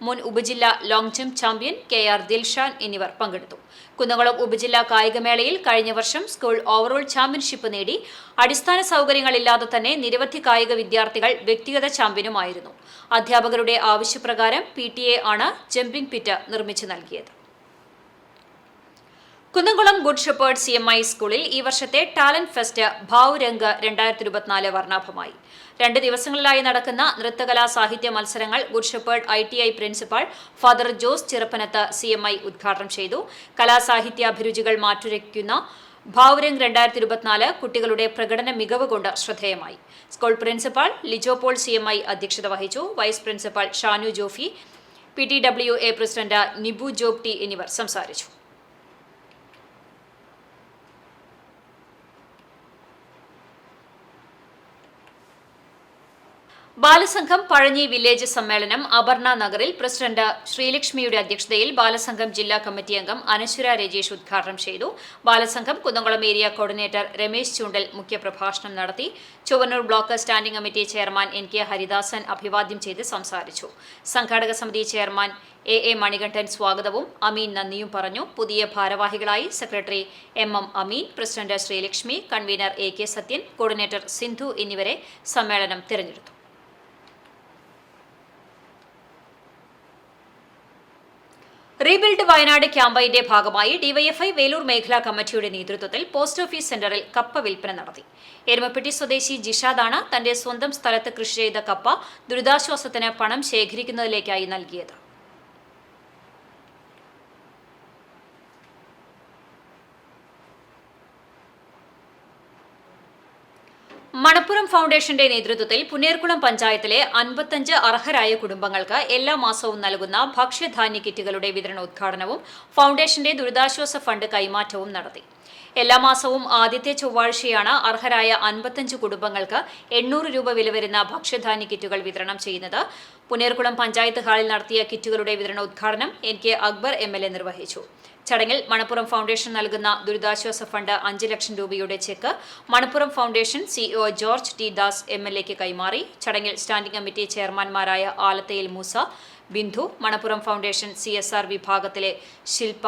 മുൻ ഉപജില്ലാ long jump champion KR Dilshan എന്നിവർ പങ്കെടുത്തു. കുന്നംകുളം ഉപജില്ലാ കായികമേളയിൽ കഴിഞ്ഞ വർഷം സ്കൂൾ ഓവറോൾ ചാമ്പ്യൻഷിപ്പ് നേടി. അടിസ്ഥാന സൗകര്യങ്ങളില്ലാതെ തന്നെ നിരവധി കായിക വിദ്യാർത്ഥികൾ വ്യക്തിഗത ചാമ്പ്യനുമായിരുന്നു. അധ്യാപകരുടെ ആവശ്യപ്രകാരം PTA ആണ് ജമ്പിംഗ് പിറ്റ് നിർമ്മിച്ചു നൽകിയത്. കുന്നംകുളം ഗുഡ് ഷെപ്പേർഡ് CMI സ്കൂളിൽ ഈ വർഷത്തെ ടാലന്റ് ഫെസ്റ്റ് ഭാവുരംഗ് 2024 വർണ്ണാഭമായി. 2 ദിവസങ്ങളിലായി നടക്കുന്ന നൃത്തകലാ സാഹിത്യ മത്സരങ്ങൾ Good Shepherd ITI principal father Jose Chirappanath CMI ഉദ്ഘാടനം ചെയ്തു. കലാസാഹിത്യാഭിരുചികൾ മാറ്റുരയ്ക്കുന്ന ഭാവുരംഗ് 2024 കുട്ടികളുടെ പ്രകടന മികവ് കൊണ്ട് ശ്രദ്ധേയമായി. School principal Lijo Paul CMI അധ്യക്ഷത വഹിച്ചു. Vice principal Shanu Jophy, PTWA president Nibu Job T എന്നിവർ സംസാരിച്ചു. ബാലസംഘം പഴഞ്ഞി വില്ലേജ് സമ്മേളനം അപർണ നഗറിൽ പ്രസിഡന്റ് ശ്രീലക്ഷ്മിയുടെ അധ്യക്ഷതയിൽ ബാലസംഘം ജില്ലാ കമ്മിറ്റി അംഗം അനശ്വര രജേഷ് ഉദ്ഘാടനം ചെയ്തു. ബാലസംഘം കുന്നംകുളം ഏരിയ കോർഡിനേറ്റർ രമേശ് ചൂണ്ടൽ മുഖ്യപ്രഭാഷണം നടത്തി. Chowwannur block standing committee chairman NK Haridasan അഭിവാദ്യം ചെയ്ത് സംസാരിച്ചു. സംഘാടക സമിതി ചെയർമാൻ AA മണികണ്ഠൻ സ്വാഗതവും അമീൻ നന്ദിയും പറഞ്ഞു. പുതിയ ഭാരവാഹികളായി secretary MM Ameen, president Sreelakshmi, convener AK Sathyan, coordinator Sindhu എന്നിവരെ സമ്മേളനം തിരഞ്ഞെടുത്തു. റീബിൽഡ് വയനാട് ക്യാമ്പയിന്റെ ഭാഗമായി DYFI വേലൂർ മേഖലാ കമ്മിറ്റിയുടെ നേതൃത്വത്തിൽ പോസ്റ്റ് ഓഫീസ് സെന്ററിൽ കപ്പ വിൽപ്പന നടത്തി. എരുമപ്പെട്ടി സ്വദേശി ജിഷാദാണ് തന്റെ സ്വന്തം സ്ഥലത്ത് കൃഷി ചെയ്ത കപ്പ ദുരിതാശ്വാസത്തിന് പണം ശേഖരിക്കുന്നതിലേക്കായി നൽകിയത്. മണപ്പുറം ഫൗണ്ടേഷന്റെ നേതൃത്വത്തിൽ പുന്നേർകുളം പഞ്ചായത്തിലെ 55 അർഹരായ കുടുംബങ്ങൾക്ക് എല്ലാ മാസവും നൽകുന്ന ഭക്ഷ്യധാന്യ കിറ്റുകളുടെ വിതരണോദ്ഘാടനവും ഫൗണ്ടേഷന്റെ ദുരിതാശ്വാസ ഫണ്ട് കൈമാറ്റവും നടത്തി. എല്ലാ മാസവും ആദ്യത്തെ ചൊവ്വാഴ്ചയാണ് അർഹരായ 55 കുടുംബങ്ങൾക്ക് 800 രൂപ വില വരുന്ന ഭക്ഷ്യധാന്യ കിറ്റുകൾ വിതരണം ചെയ്യുന്നത്. പുന്നേർകുളം പഞ്ചായത്ത് ഹാളിൽ നടത്തിയ കിറ്റുകളുടെ വിതരണോദ്ഘാടനം NK അക്ബർ MLA നിർവഹിച്ചു. ചടങ്ങിൽ മണപ്പുറം ഫൗണ്ടേഷൻ നൽകുന്ന ദുരിതാശ്വാസ ഫണ്ട് 5 ലക്ഷം രൂപയുടെ cheque Manappuram foundation CEO George T. Das MLAക്ക് കൈമാറി. ചടങ്ങിൽ സ്റ്റാൻഡിംഗ് കമ്മിറ്റി ചെയർമാൻമാരായ ആലത്തയിൽ മൂസ, ബിന്ദു, മണപ്പുറം ഫൗണ്ടേഷൻ CSR വിഭാഗത്തിലെ ശില്പ,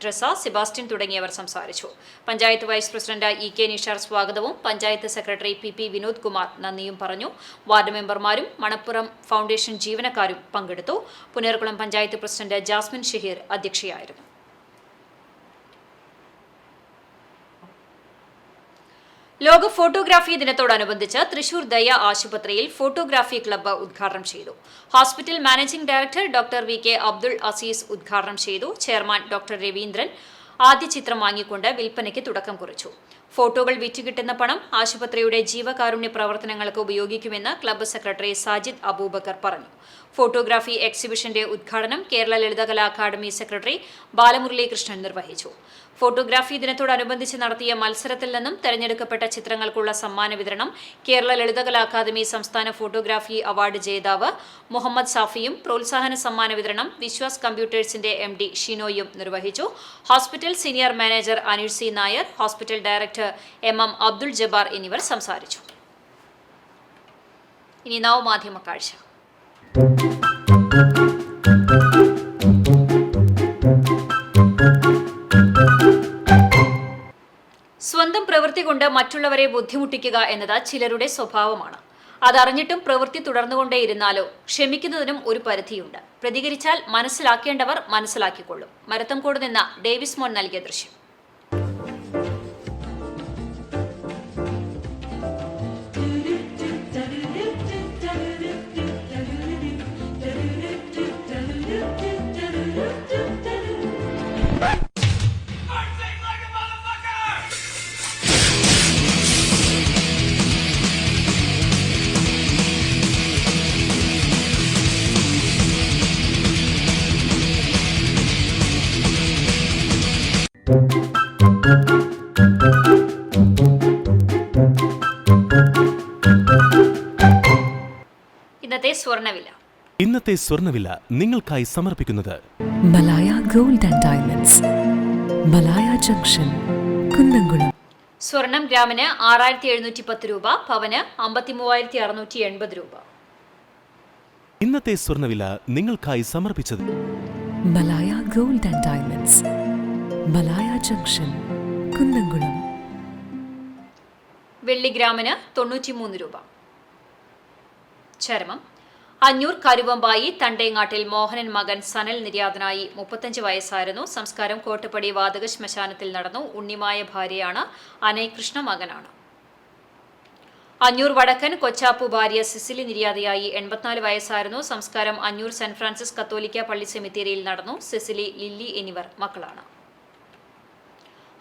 ട്രെസ, സെബാസ്റ്റ്യൻ തുടങ്ങിയവർ സംസാരിച്ചു. Panchayat vice president EK Nishar സ്വാഗതവും പഞ്ചായത്ത് സെക്രട്ടറി PP വിനോദ് കുമാർ നന്ദിയും പറഞ്ഞു. വാർഡ് മെമ്പർമാരും മണപ്പുറം ഫൗണ്ടേഷൻ ജീവനക്കാരും പങ്കെടുത്തു. പുനേർകുളം പഞ്ചായത്ത് പ്രസിഡന്റ് ജാസ്മിൻ ഷഹീർ അധ്യക്ഷയായിരുന്നു. ലോക ഫോട്ടോഗ്രാഫി ദിനത്തോടനുബന്ധിച്ച് തൃശൂർ ദയ ആശുപത്രിയിൽ ഫോട്ടോഗ്രാഫി ക്ലബ്ബ് ഉദ്ഘാടനം ചെയ്തു. Hospital managing director doctor VK Abdul Azeez ഉദ്ഘാടനം ചെയ്തു. ചെയർമാൻ ഡോക്ടർ രവീന്ദ്രൻ ആദ്യ ചിത്രം വാങ്ങിക്കൊണ്ട് വിൽപ്പനയ്ക്ക് തുടക്കം കുറിച്ചു. ഫോട്ടോകൾ വിറ്റുകിട്ടുന്ന പണം ആശുപത്രിയുടെ ജീവകാരുണ്യ പ്രവർത്തനങ്ങൾക്ക് ഉപയോഗിക്കുമെന്ന് ക്ലബ്ബ് സെക്രട്ടറി സാജിദ് അബൂബക്കർ പറഞ്ഞു. ഫോട്ടോഗ്രാഫി എക്സിബിഷന്റെ ഉദ്ഘാടനം കേരള ലളിതകലാ അക്കാദമി സെക്രട്ടറി ബാലമുരളീകൃഷ്ണൻ നിർവഹിച്ചു. ഫോട്ടോഗ്രാഫി ദിനത്തോടനുബന്ധിച്ച് നടത്തിയ മത്സരത്തിൽ നിന്നും തെരഞ്ഞെടുക്കപ്പെട്ട ചിത്രങ്ങൾക്കുള്ള സമ്മാന വിതരണം കേരള ലളിതകലാ അക്കാദമി സംസ്ഥാന ഫോട്ടോഗ്രാഫി അവാർഡ് ജേതാവ് മുഹമ്മദ് സാഫിയും പ്രോത്സാഹന സമ്മാന വിതരണം വിശ്വാസ് കമ്പ്യൂട്ടേഴ്സിന്റെ MD ഷിനോയും നിർവഹിച്ചു. Hospital senior manager Anil C Nair, hospital director MM Abdul Jabbar എന്നിവർ സംസാരിച്ചു. ഇനി നവമാധ്യമ കാഴ്ച. സ്വന്തം പ്രവൃത്തി കൊണ്ട് മറ്റുള്ളവരെ ബുദ്ധിമുട്ടിക്കുക എന്നത് ചിലരുടെ സ്വഭാവമാണ്. അതറിഞ്ഞിട്ടും പ്രവൃത്തി തുടർന്നുകൊണ്ടേയിരുന്നാലോ ക്ഷമിക്കുന്നതിനും ഒരു പരിധിയുണ്ട്. പ്രതികരിച്ചാൽ മനസ്സിലാക്കേണ്ടവർ മനസ്സിലാക്കിക്കൊള്ളും. മരത്തംകോട് നിന്ന് ഡേവിസ് മോൻ നൽകിയ ദൃശ്യം. ഇന്നത്തെ സ്വർണ്ണവില നിങ്ങൾക്കായി സമർപ്പിക്കുന്നത് Malaya gold and diamonds, Malaya junction, Kunnamkulam. സ്വർണം ഗ്രാമിന് 6710 രൂപ, പവന് 53680 രൂപ. ഇന്നത്തെ സ്വർണ്ണവില നിങ്ങൾക്കായി സമർപ്പിച്ചത് Malaya gold and diamonds, Malaya junction, Kunnamkulam. വെള്ളി ഗ്രാമിന് 93 രൂപ. ചരമം അഞ്ഞൂർ കരുവമ്പായി തണ്ടേങ്ങാട്ടിൽ മോഹനൻ മകൻ സനൽ നിര്യാതനായി. 35 വയസ്സായിരുന്നു. സംസ്കാരം കോട്ടപ്പടി വാതക ശ്മശാനത്തിൽ നടന്നു. ഉണ്ണിമായ ഭാര്യയാണ്. അനയകൃഷ്ണ മകനാണ്. അഞ്ഞൂർ വടക്കൻ കൊച്ചാപ്പു ഭാര്യ സിസിലി നിര്യാതയായി. 84 വയസ്സായിരുന്നു. സംസ്കാരം അഞ്ഞൂർ സെന്റ് ഫ്രാൻസിസ് കത്തോലിക്ക പള്ളി സെമിത്തേരിയിൽ നടന്നു. സിസിലി, ലില്ലി എന്നിവർ മക്കളാണ്.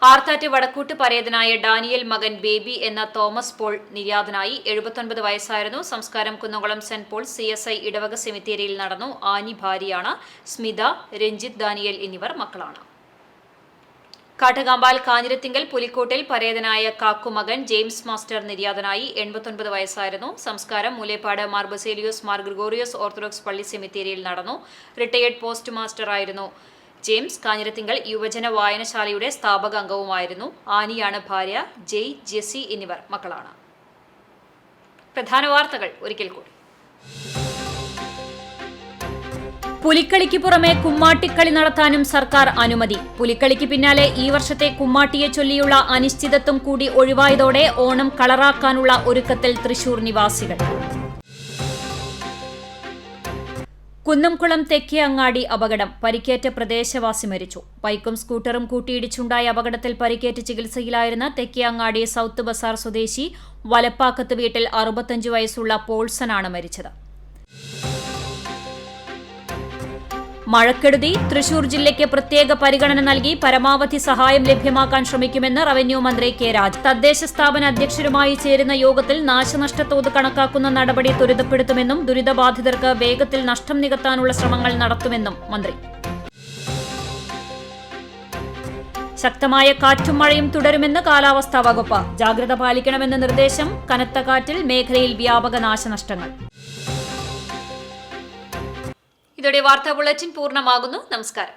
ആർത്താറ്റ് വടക്കൂട്ട് പരേതനായ ഡാനിയൽ മകൻ ബേബി എന്ന തോമസ് പോൾ നിര്യാതനായി. 79 വയസ്സായിരുന്നു. സംസ്കാരം കുന്നംകുളം സെന്റ് പോൾ CSI ഇടവക സെമിത്തേരിയിൽ നടന്നു. ആനി ഭാര്യയാണ്. സ്മിത, രഞ്ജിത്ത്, ദാനിയൽ എന്നിവർ മക്കളാണ്. കാട്ടകാമ്പാൽ കാഞ്ഞിരത്തിങ്കൽ പുലിക്കോട്ടിൽ പരേതനായ കാക്കുമകൻ ജെയിംസ് മാസ്റ്റർ നിര്യാതനായി. 89 വയസ്സായിരുന്നു. സംസ്കാരം മൂലേപ്പാട് മാർ ബസേലിയോസ് മാർ ഗ്രിഗോറിയോസ് ഓർത്തഡോക്സ് പള്ളി സെമിത്തേരിയിൽ നടന്നു. റിട്ടയേർഡ് പോസ്റ്റ് മാസ്റ്ററായിരുന്നു ജെയിംസ്. കാഞ്ഞിരത്തിങ്കൽ യുവജന വായനശാലയുടെ സ്ഥാപക അംഗവുമായിരുന്നു. ആനിയാണ് ഭാര്യ. ജെയ്, ജെസി എന്നിവർ മക്കളാണ്. പ്രധാന വാർത്തകൾ ഒരിക്കൽ കൂടി. പുലിക്കളിക്ക് പുറമെ കുമ്മാട്ടിക്കളി നടത്താനും സർക്കാർ അനുമതി. പുലിക്കളിക്ക് പിന്നാലെ ഈ വർഷത്തെ കുമ്മാട്ടിയെ ചൊല്ലിയുള്ള അനിശ്ചിതത്വം കൂടി ഒഴിവായതോടെ ഓണം കളറാക്കാനുള്ള ഒരുക്കത്തിൽ തൃശൂർ നിവാസികൾ. കുന്നംകുളം തെക്കേ അങ്ങാടി അപകടം, പരിക്കേറ്റ പ്രദേശവാസി മരിച്ചു. ബൈക്കും സ്കൂട്ടറും കൂട്ടിയിടിച്ചുണ്ടായ അപകടത്തിൽ പരിക്കേറ്റ് ചികിത്സയിലായിരുന്ന തെക്കേ അങ്ങാടി സൗത്ത് ബസാർ സ്വദേശി വലപ്പാക്കത്ത് വീട്ടിൽ 65 വയസ്സുള്ള പോൾസനാണ് മരിച്ചത്. മഴക്കെടുതി, തൃശൂർ ജില്ലയ്ക്ക് പ്രത്യേക പരിഗണന നൽകി പരമാവധി സഹായം ലഭ്യമാക്കാൻ ശ്രമിക്കുമെന്ന് റവന്യൂ മന്ത്രി കെ രാജ്. തദ്ദേശ സ്ഥാപന അധ്യക്ഷരുമായി ചേരുന്ന യോഗത്തിൽ നാശനഷ്ടത്തോത് കണക്കാക്കുന്ന നടപടി ത്വരിതപ്പെടുത്തുമെന്നും ദുരിതബാധിതർക്ക് വേഗത്തിൽ നഷ്ടം നികത്താനുള്ള ശ്രമങ്ങൾ നടത്തുമെന്നും മന്ത്രി. ശക്തമായ കാറ്റും മഴയും തുടരുമെന്ന് കാലാവസ്ഥാ വകുപ്പ്. ജാഗ്രത പാലിക്കണമെന്ന നിർദ്ദേശം. കനത്ത കാറ്റിൽ മേഖലയിൽ വ്യാപക നാശനഷ്ടങ്ങൾ. ഇതോടെ വാർത്താ ബുള്ളറ്റിൻ പൂർണ്ണമാകുന്നു. നമസ്കാരം.